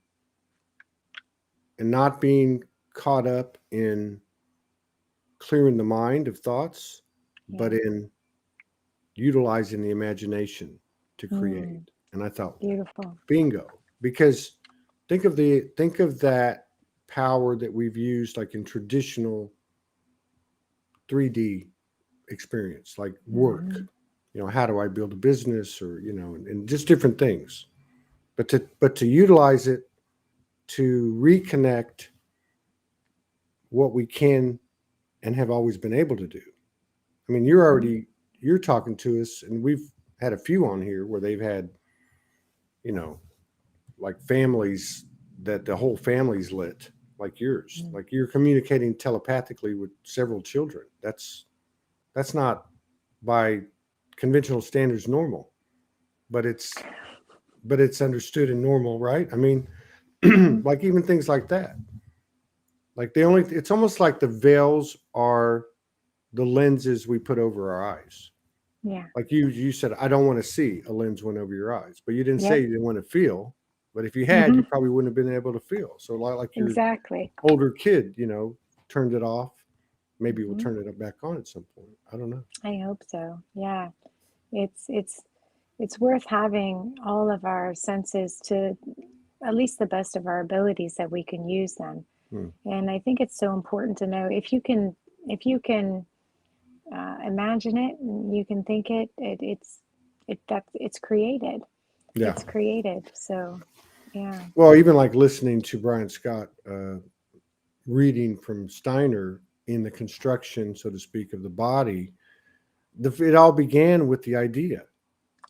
S2: and not being caught up in clearing the mind of thoughts, but
S1: Yeah.
S2: in utilizing the imagination to create.
S1: Mm,
S2: And I thought,
S1: beautiful.
S2: bingo, because think of that power that we've used like in traditional 3D experience, like work,
S1: Mm-hmm.
S2: how do I build a business, or and just different things. But to utilize it to reconnect what we can and have always been able to do. I mean, you're talking to us, and we've had a few on here where they've had, you know, like families that the whole family's lit, like yours.
S1: Mm.
S2: Like you're communicating telepathically with several children. That's not by conventional standards normal, but it's understood and normal, right? I mean,
S1: Mhm.
S2: like even things like that. Like it's almost like the veils are the lenses we put over our eyes.
S1: Yeah.
S2: Like you said, I don't want to see, a lens went over your eyes, but you didn't say
S1: Yep.
S2: you didn't want to feel. But if you had, you
S1: Hmm.
S2: probably wouldn't have been able to feel. So like your
S1: Exactly.
S2: older kid, turned it off. Maybe we'll
S1: Hmm.
S2: turn it back on at some point. I don't know.
S1: I hope so. Yeah. It's it's worth having all of our senses to at least the best of our abilities that we can use them.
S2: Hmm.
S1: And I think it's so important to know if you can imagine it and you can think it's created.
S2: Yeah.
S1: It's created. So yeah.
S2: Well, even like listening to Brian Scott reading from Steiner in the construction, so to speak, of the body, it all began with the idea.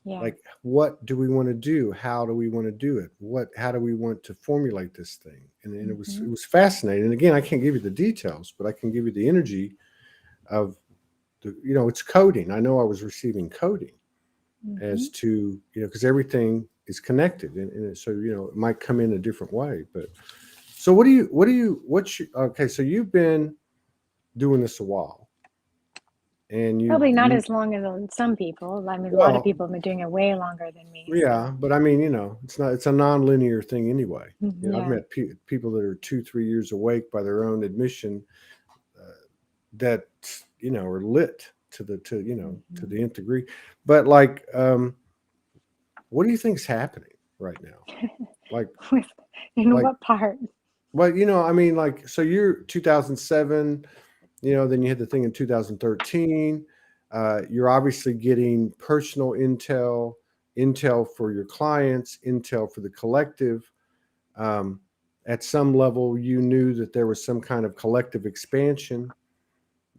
S1: Yeah.
S2: Like, what do we want to do? How do we want to do it? How do we want to formulate this thing? And it was
S1: Hmm.
S2: it was fascinating. And again, I can't give you the details, but I can give you the energy of it's coding. I know I was receiving coding
S1: Hmm.
S2: as to because everything is connected, and so it might come in a different way. But so okay? So you've been doing this a while, and
S1: Probably not as long as some people. I mean, a lot of
S2: well,
S1: people have been doing it way longer than me. So
S2: yeah, but I mean, it's a non-linear thing anyway. I've
S1: yeah.
S2: met people that are 2-3 years awake by their own admission, that are lit to
S1: Hmm.
S2: the nth degree. But like, what do you think's happening right now? Like,
S1: With in
S2: like,
S1: what part?
S2: well, I mean, like, so you're 2007. Then you had the thing in 2013. You're obviously getting personal intel for your clients, intel for the collective. Um, at some level, you knew that there was some kind of collective expansion,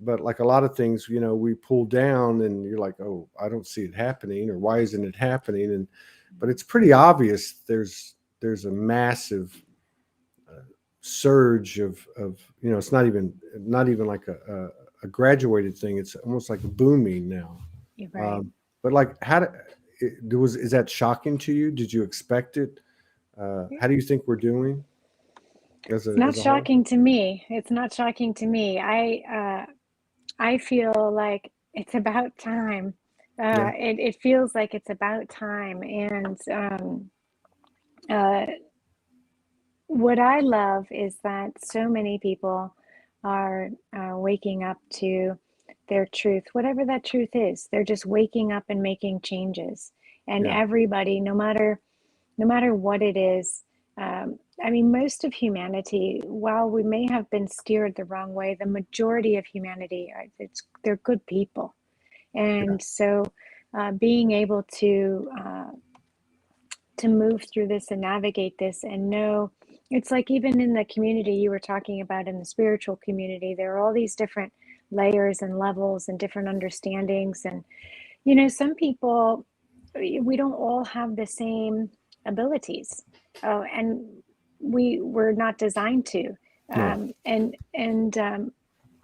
S2: but like a lot of things, we pull down, and you're like, oh, I don't see it happening, or why isn't it happening? But it's pretty obvious. There's a massive surge of it's not even like a graduated thing. It's almost like a booming now.
S1: You're right.
S2: um, but like, is that shocking to you? Did you expect it? How do you think we're doing as
S1: It's
S2: a
S1: not
S2: as a whole?
S1: shocking to me. It's not shocking to me. I feel like it's about time.
S2: Yeah,
S1: It feels like it's about time. And uh, what I love is that so many people are waking up to their truth, whatever that truth is. They're just waking up and making changes. And
S2: yeah,
S1: everybody, no matter what it is. I mean, most of humanity, while we may have been steered the wrong way, the majority of humanity, they're good people.
S2: yeah,
S1: And so being able to move through this and navigate this and know, it's like even in the community you were talking about, in the spiritual community, there are all these different layers and levels and different understandings. And some people, we don't all have the same abilities. Oh, and we were not designed to.
S2: no,
S1: And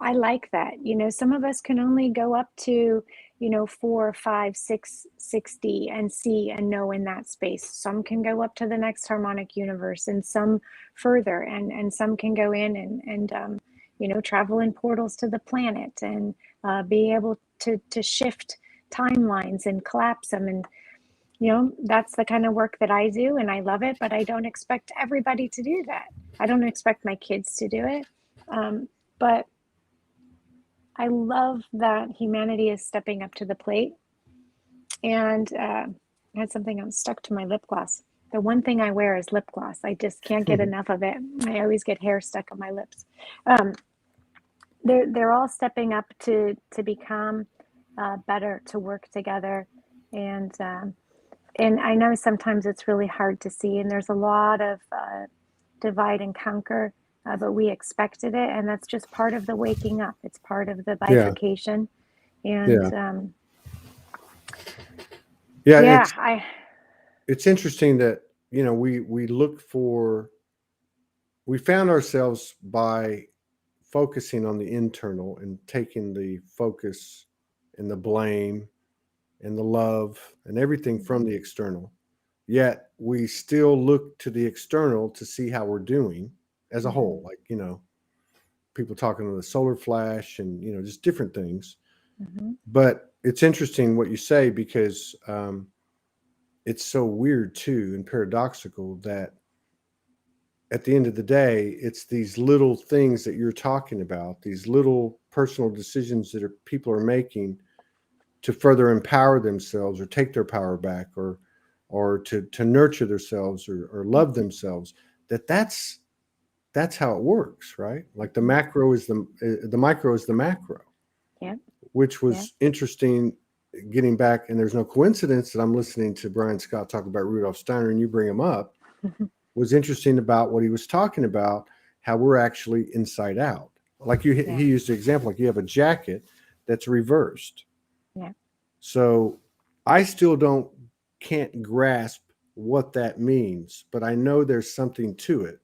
S1: I like that. Some of us can only go up to 4, 5, 6, 60 and see and know in that space. Some can go up to the next harmonic universe, and some further, and some can go in and travel in portals to the planet, and be able to shift timelines and collapse them. And that's the kind of work that I do, and I love it, but I don't expect everybody to do that. I don't expect my kids to do it. But I love that humanity is stepping up to the plate. And I had something stuck to my lip gloss. The one thing I wear is lip gloss. I just can't get enough of it. I always get hair stuck on my lips. um, they're all stepping up to become better to work together. And I know sometimes it's really hard to see, and there's a lot of divide and conquer, but we expected it, and that's just part of the waking up. It's part of the
S2: Yeah.
S1: bifurcation, and
S2: Yeah. Yeah.
S1: yeah,
S2: It's interesting that, we found ourselves by focusing on the internal and taking the focus and the blame and the love and everything from the external. Yet we still look to the external to see how we're doing as a
S1: mm-hmm,
S2: whole. Like, people talking to the solar flash and, just different things.
S1: mm-hmm,
S2: But it's interesting what you say, because it's so weird too and paradoxical that at the end of the day, it's these little things that you're talking about, these little personal decisions that people are making to further empower themselves or take their power back, or to nurture themselves, or love
S1: mm-hmm,
S2: themselves. That's how it works, right? Like the
S1: mm-hmm.
S2: macro is the micro is the macro,
S1: Yep,
S2: which
S1: yep,
S2: was interesting. Getting back, and there's no coincidence that I'm listening to Brian Scott talk about Rudolf Steiner, and you bring him up.
S1: mm-hmm,
S2: Was interesting about what he was talking about, how we're actually inside out. Like
S1: yeah,
S2: he used the example, like you have a jacket that's reversed.
S1: yeah,
S2: So I still can't grasp what that means, but I know there's something to it.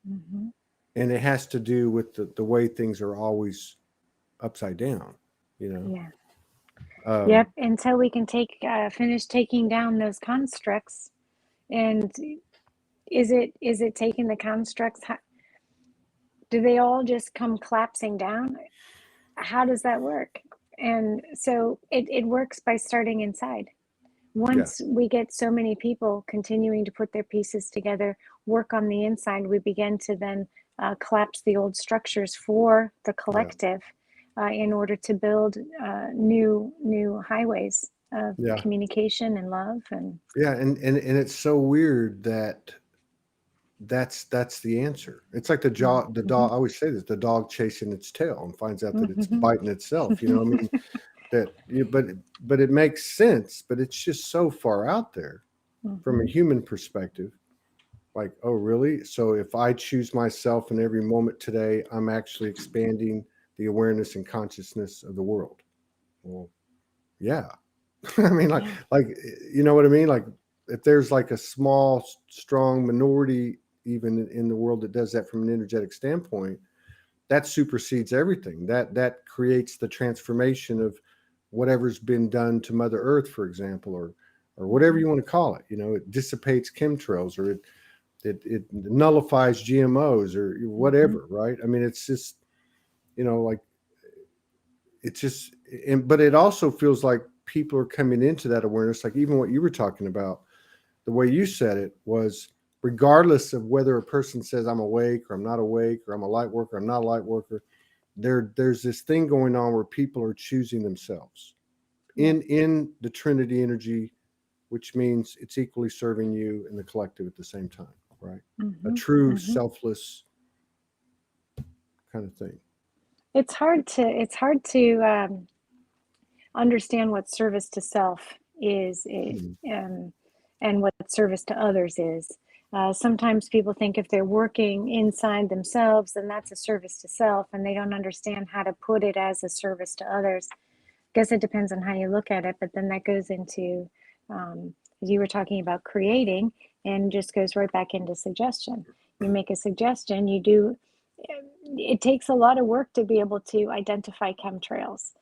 S1: mm-hmm,
S2: And it has to do with the way things are always upside down, you know?
S1: yeah,
S2: Um,
S1: yep. Until we can finish taking down those constructs, and is it taking the constructs? Do they all just come collapsing down? How does that work? And so it works by starting inside.
S2: yeah,
S1: Once we get so many people continuing to put their pieces together, work on the inside, we begin to then collapse the old structures for the
S2: yeah,
S1: collective, in order to build new highways of
S2: yeah,
S1: communication and love. And
S2: yeah. And it's so weird that that's the answer. It's like the
S1: mm-hmm,
S2: dog. I always say this: the dog chasing its tail and finds out that it's
S1: mm-hmm,
S2: biting itself. I mean, but it makes sense. But it's just so far out there from a
S1: mm-hmm,
S2: human perspective. Like, oh, really? So if I choose myself in every moment today, I'm actually expanding the awareness and consciousness of the world. Well, yeah. I mean,
S1: yeah,
S2: you know what I mean? Like, if there's like a small, strong minority even in the world that does that from an energetic standpoint, that supersedes everything. That creates the transformation of whatever's been done to Mother Earth, for example, or whatever
S1: mm-hmm,
S2: you want to call it. It dissipates chemtrails, or it nullifies GMOs, or
S1: mm-hmm,
S2: whatever, right? I mean, it's just, like, it's just, but it also feels like people are coming into that awareness. Like even what you were talking about, the way you said it was, regardless of whether a person says I'm awake or I'm not awake, or I'm a light worker, I'm not a light worker, there's this thing going on where people are choosing themselves
S1: yeah,
S2: in the Trinity energy, which means it's equally serving you and the collective at the same time, right? A
S1: mm-hmm,
S2: true
S1: mm-hmm.
S2: selfless kind of thing.
S1: It's hard to understand what service to self is,
S2: Mhm.
S1: and what service to others is. Sometimes people think if they're working inside themselves, then that's a service to self, and they don't understand how to put it as a service to others. I guess it depends on how you look at it, but then that goes into, as you were talking about creating, and just goes right back into suggestion. You make a suggestion, you do. It takes a lot of work to be able to identify chemtrails.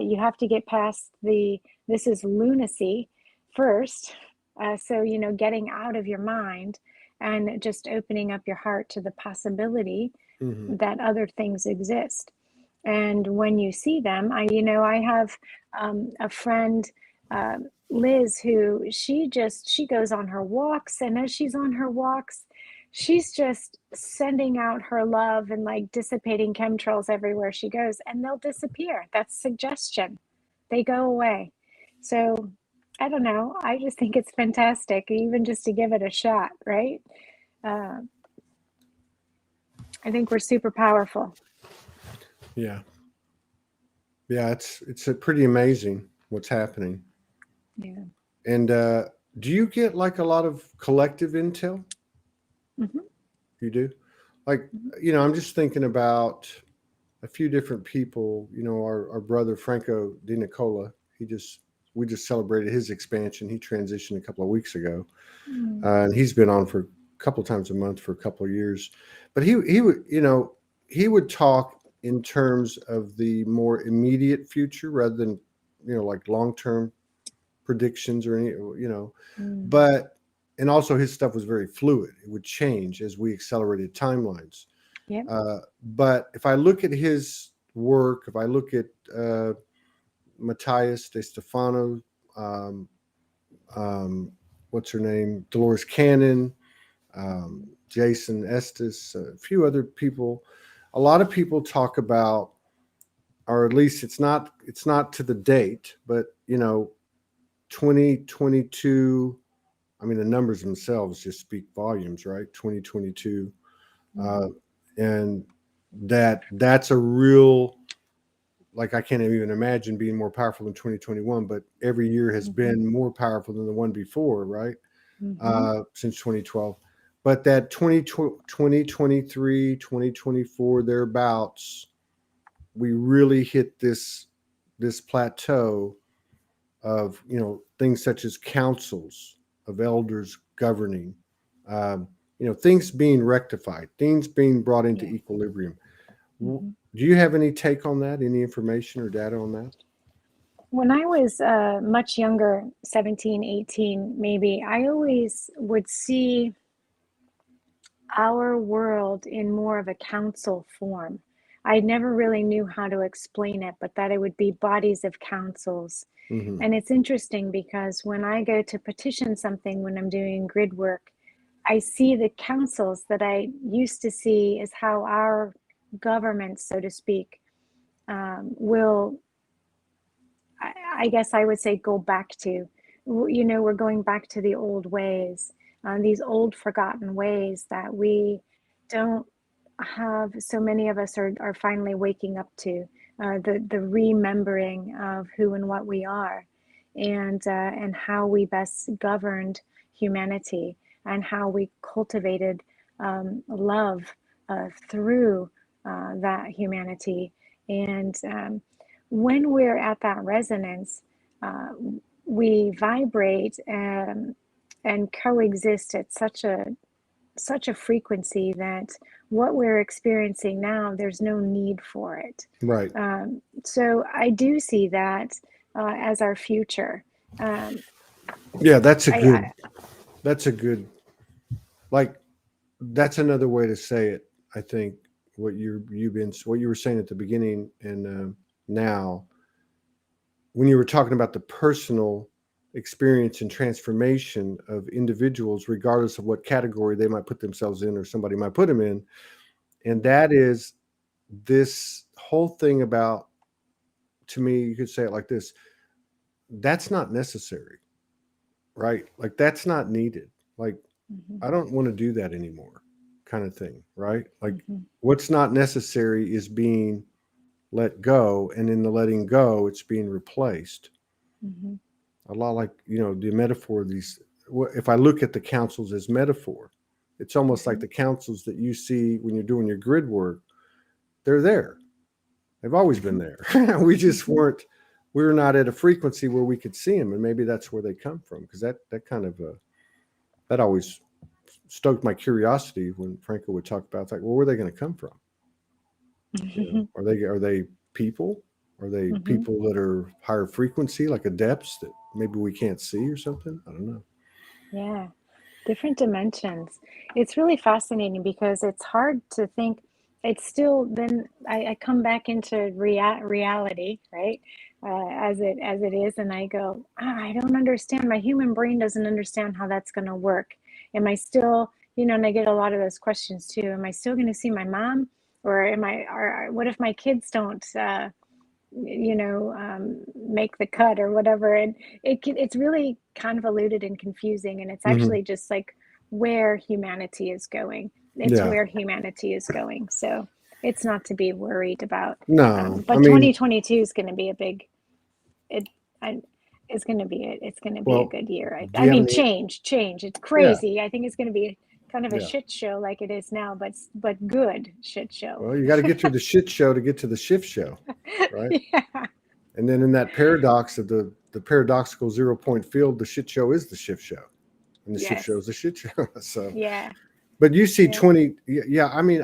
S1: You have to get past this is lunacy first. So, getting out of your mind and just opening up your heart to the possibility
S2: Mhm.
S1: that other things exist. And when you see them, I have a friend, uh, Liz, who she goes on her walks, and as she's on her walks, she's just sending out her love and like dissipating chemtrails everywhere she goes, and they'll disappear. That's suggestion. They go away. So I don't know. I just think it's fantastic, even just to give it a shot, right? Uh, I think we're super powerful.
S2: Yeah. Yeah, it's a pretty amazing what's happening.
S1: Yeah.
S2: And do you get like a lot of collective intel?
S1: Hmm.
S2: You do? Like, I'm just thinking about a few different people. Our brother Franco Di Nicola, we just celebrated his expansion. He transitioned a couple of weeks ago.
S1: Mm.
S2: And he's been on for a couple times a month for a couple of years. But he would talk in terms of the more immediate future rather than like long term predictions or any
S1: Mm.
S2: but and also his stuff was very fluid. It would change as we accelerated timelines.
S1: Yep.
S2: But if I look at his work, if I look at Matthias De Stefano, um, um, what's her name, Dolores Cannon, Jason Estes, a few other people. A lot of people talk about, or at least it's not to the date, but 2022. I mean, the numbers themselves just speak volumes, right? 2022, uh,
S1: Mm-hmm.
S2: and that's a real, like, I can't even imagine being more powerful than 2021. But every year has
S1: Mm-hmm.
S2: been more powerful than the one before, right?
S1: Mm-hmm.
S2: Since 2012. But that 2023, 2024, thereabouts, we really hit this plateau of things such as councils of elders governing, um, things being rectified, things being brought into
S1: Yeah.
S2: equilibrium.
S1: Mm-hmm.
S2: Do you have any take on that? Any information or data on that?
S1: When I was much younger, 17, 18, maybe, I always would see our world in more of a council form. I never really knew how to explain it, but that it would be bodies of councils.
S2: Hmm.
S1: And it's interesting because when I go to petition something when I'm doing grid work, I see the councils that I used to see as how our government, so to speak, will, I guess I would say, go back to. We're going back to the old ways, these old forgotten ways that we don't have. So many of us are finally waking up to the remembering of who and what we are, and how we best governed humanity, and how we cultivated love through that humanity. And when we're at that resonance, uh, we vibrate and coexist at such a frequency that what we're experiencing now, there's no need for it.
S2: Right.
S1: So I do see that as our future. Um,
S2: Yeah,
S1: I
S2: that's a good, like, that's another way to say it. I think what you were saying at the beginning, and now when you were talking about the personal experience and transformation of individuals, regardless of what category they might put themselves in or somebody might put them in. And that is this whole thing about, to me, you could say it like this: that's not necessary, right? Like, that's not needed. Like,
S1: Mhm,
S2: I don't want to do that anymore, kind of thing, right? Like,
S1: mhm,
S2: what's not necessary is being let go, and in the letting go, it's being replaced.
S1: mhm,
S2: A lot like, the metaphor of these. If I look at the councils as metaphor, it's almost like
S1: mhm,
S2: the councils that you see when you're doing your grid work. They're there. They've always been
S1: mhm,
S2: there.
S1: mhm.
S2: We were not at a frequency where we could see them, and maybe that's where they come from. Because that kind of that always stoked my curiosity when Franco would talk about, it's like, well, where are they going to come from?
S1: Mhm,
S2: Are they people? Are they
S1: mhm.
S2: people that are higher frequency, like adepts that maybe we can't see or something? I don't know.
S1: Yeah, different dimensions. It's really fascinating because it's hard to think. It's still then I come back into reality, right? As it is, and I go, I don't understand. My human brain doesn't understand how that's going to work. Am I still, and I get a lot of those questions too. Am I still going to see my mom, or what if my kids don't? Make the cut or whatever. And it's really convoluted and confusing. And it's
S2: Hmm.
S1: actually just like where humanity is going. It's
S2: Yeah.
S1: where humanity is going. So, it's not to be worried about.
S2: No, I
S1: But
S2: mean,
S1: 2022 is going to be a big, it, I, it's going to be a
S2: well,
S1: good year.
S2: do
S1: I
S2: you have
S1: mean,
S2: any?
S1: change. It's
S2: Yeah,
S1: crazy. I think it's going to be kind of a
S2: yeah.
S1: shit show like it is now, but good shit show.
S2: Well, you got to get through the shit show to get to the shift show, right?
S1: Yeah.
S2: And then in that paradox of the paradoxical 0 point field, the shit show is the shift show, and the shift show
S1: Yes.
S2: is the shit show. So,
S1: Yeah.
S2: but you see
S1: Yeah.
S2: 20. Yeah, I mean,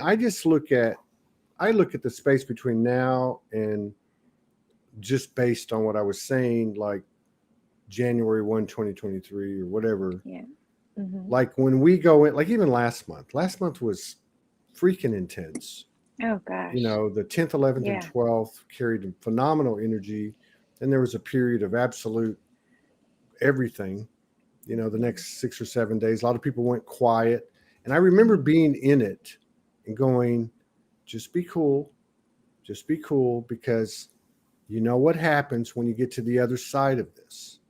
S2: I look at the space between now and just based on what I was saying, like January 1, 2023, or whatever.
S1: Yeah. Hmm.
S2: Like when we go in, like even last month was freaking intense.
S1: Oh
S2: You
S1: gosh.
S2: know, the 10th, 11th, and
S1: Yeah.
S2: 12th carried phenomenal energy. Then there was a period of absolute everything, you know, the next 6 or 7 days. A lot of people went quiet. And I remember
S1: Hmm.
S2: being in it and going, just be cool, just be cool, because you know what happens when you get to the other side of this.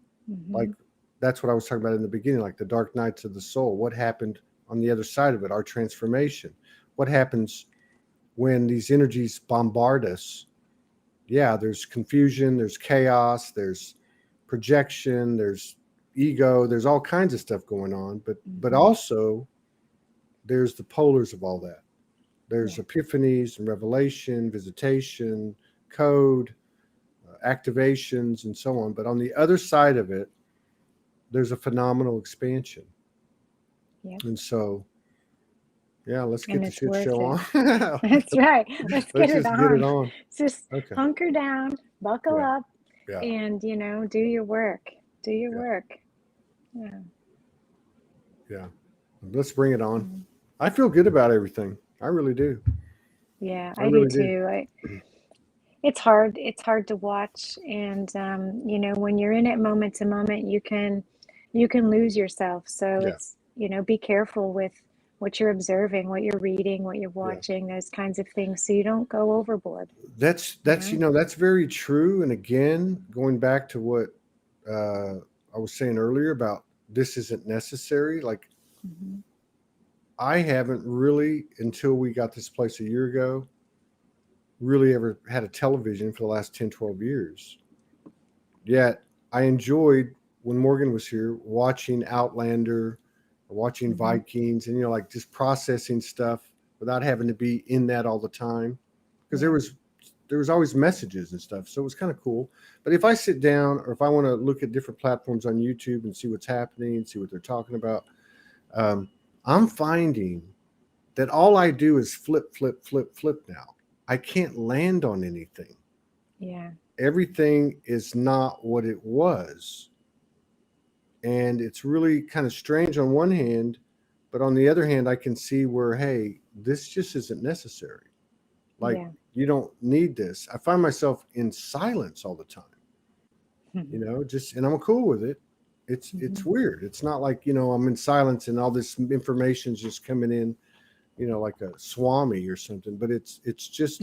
S2: Like
S1: Hmm.
S2: that's what I was talking about in the beginning, like the dark nights of the soul. What happened on the other side of it? Our transformation. What happens when these energies bombard us? Yeah, there's confusion, there's chaos, there's projection, there's ego, there's all kinds of stuff going on, but
S1: Hmm.
S2: also there's the polars of all that. There's
S1: Yeah.
S2: epiphanies and revelation, visitation, code, activations, and so on. But on the other side of it, there's a phenomenal expansion.
S1: Yeah.
S2: And so, yeah, let's get
S1: And
S2: the
S1: it's
S2: shit
S1: worth
S2: show
S1: it.
S2: on.
S1: That's right. Let's get
S2: Let's
S1: it
S2: just get it
S1: on.
S2: on.
S1: Just
S2: Okay.
S1: hunker down, buckle
S2: Yeah.
S1: up,
S2: Yeah.
S1: and do your work. Do your
S2: Yeah.
S1: work. Yeah.
S2: Yeah. Let's bring it on.
S1: Mm.
S2: I feel good about everything. I really do.
S1: Yeah,
S2: I
S1: I do
S2: really do.
S1: too. It's hard. It's hard to watch, and when you're in it moment to moment, you can lose yourself. So
S2: Yeah.
S1: be careful with what you're observing, what you're reading, what you're
S2: Yeah.
S1: watching, those kinds of things, so you don't go overboard. You
S2: That's
S1: know.
S2: that's very true. And again, going back to what I was saying earlier about this isn't necessary. Like
S1: Hmm.
S2: I haven't really, until we got this place a year ago, really ever had a television for the last 10, 12 years. Yet I enjoyed when Morgan was here watching Outlander, watching
S1: Hmm.
S2: Vikings, and like just processing stuff without having to be in that all the time. Because
S1: Yeah.
S2: there was always messages and stuff. So it was kind of cool. But if I sit down or if I want to look at different platforms on YouTube and see what's happening and see what they're talking about, um, I'm finding that all I do is flip, flip, flip, flip now. I can't land on anything.
S1: Yeah.
S2: Everything is not what it was. And it's really kind of strange on one hand, but on the other hand, I can see where, hey, this just isn't necessary. Like,
S1: Yeah.
S2: you don't need this. I find myself in silence all the time,
S1: Hmm.
S2: just, and I'm cool with it. It's
S1: Hmm.
S2: weird. It's not like, I'm in silence and all this information's just coming in, like a swami or something, but it's just,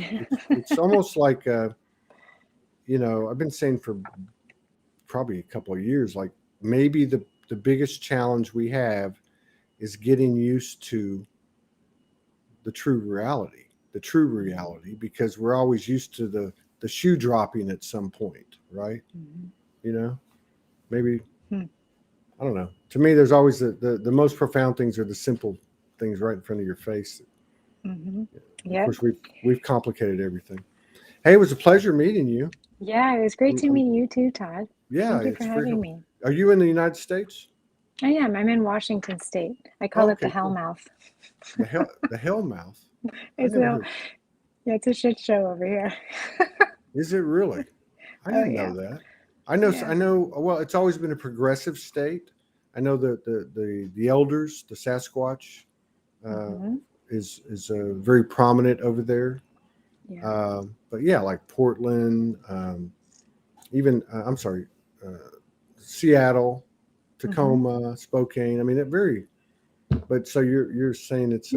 S2: it's almost like, I've been saying for probably a couple of years, like maybe the biggest challenge we have is getting used to the true
S1: Hmm.
S2: reality, because we're always used to the shoe dropping at some point, right?
S1: Hmm.
S2: You know, maybe,
S1: Hmm.
S2: I don't know. To me, there's always the most profound things are the simple things right in front of your face.
S1: Hmm.
S2: Of
S1: Yep.
S2: course, we've complicated everything. Hey, it was a pleasure meeting you.
S1: Yeah, it was great to
S2: I'm
S1: meet you too, Todd.
S2: Yeah,
S1: Thank you for
S2: it's very
S1: having
S2: helpful.
S1: me.
S2: Are you in the United States?
S1: I am. I'm in Washington State. I call
S2: Oh,
S1: it the
S2: okay, cool.
S1: Hellmouth.
S2: The hell mouth. I
S1: It's
S2: never
S1: a
S2: heard.
S1: Yeah, it's a shit show over here.
S2: Is it really? I
S1: Oh
S2: didn't
S1: yeah,
S2: know that. I
S1: yeah.
S2: know. Well, it's always been a progressive state. I know the elders, the Sasquatch, uh,
S1: Hmm.
S2: is very prominent over there.
S1: Yeah.
S2: But yeah, like Portland, even I'm sorry, uh, Seattle,
S1: Hmm.
S2: Tacoma, Spokane. I mean, it very. But so you're saying it's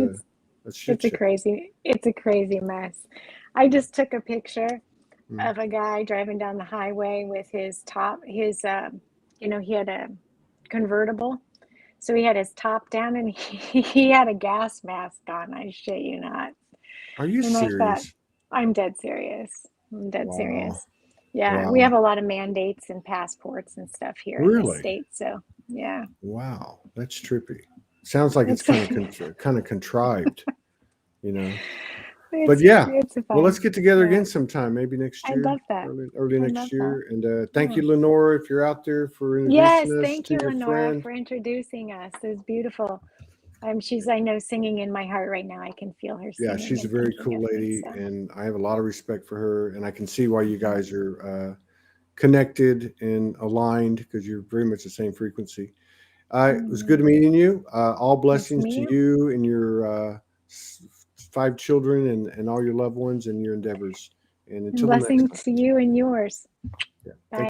S1: It's
S2: a shit
S1: it's a
S2: show.
S1: crazy mess. I just took a picture
S2: Mm.
S1: of a guy driving down the highway with he had a convertible. So he had his top down and he had a gas mask on. I shit you not.
S2: Are you
S1: And I thought,
S2: serious?
S1: I'm dead serious. I'm dead
S2: Wow.
S1: serious. Yeah, we
S2: Wow.
S1: have a lot of mandates and passports and stuff here in this
S2: Really?
S1: state. So yeah,
S2: Wow. That's trippy. Sounds like it's
S1: it's
S2: kind of contrived, you know. But
S1: it's
S2: yeah,
S1: it's
S2: well, let's
S1: fun.
S2: get together
S1: Yeah,
S2: again sometime, maybe next
S1: I
S2: year,
S1: love that.
S2: early
S1: I
S2: next
S1: love that.
S2: year. And thank
S1: Yeah.
S2: you, Lenora, if you're out there, for
S1: Yes,
S2: introducing us
S1: thank
S2: to
S1: you,
S2: your
S1: Lenora,
S2: friend.
S1: for introducing us. It was beautiful. She's, I know, singing in my heart right now. I can feel her
S2: Yeah,
S1: singing
S2: she's a
S1: and
S2: very
S1: thinking
S2: cool
S1: of me.
S2: lady,
S1: So,
S2: and I have a lot of respect for her. And I can see why you
S1: yeah.
S2: guys are connected and aligned, because you're very much the same frequency. It was good
S1: Mm,
S2: meeting you. All
S1: nice to
S2: blessings
S1: meet
S2: to
S1: you.
S2: you and your 5 children, and all your loved ones and your endeavors. And
S1: And
S2: until the next time.
S1: blessings to you and yours.
S2: Yeah. Thank
S1: Bye.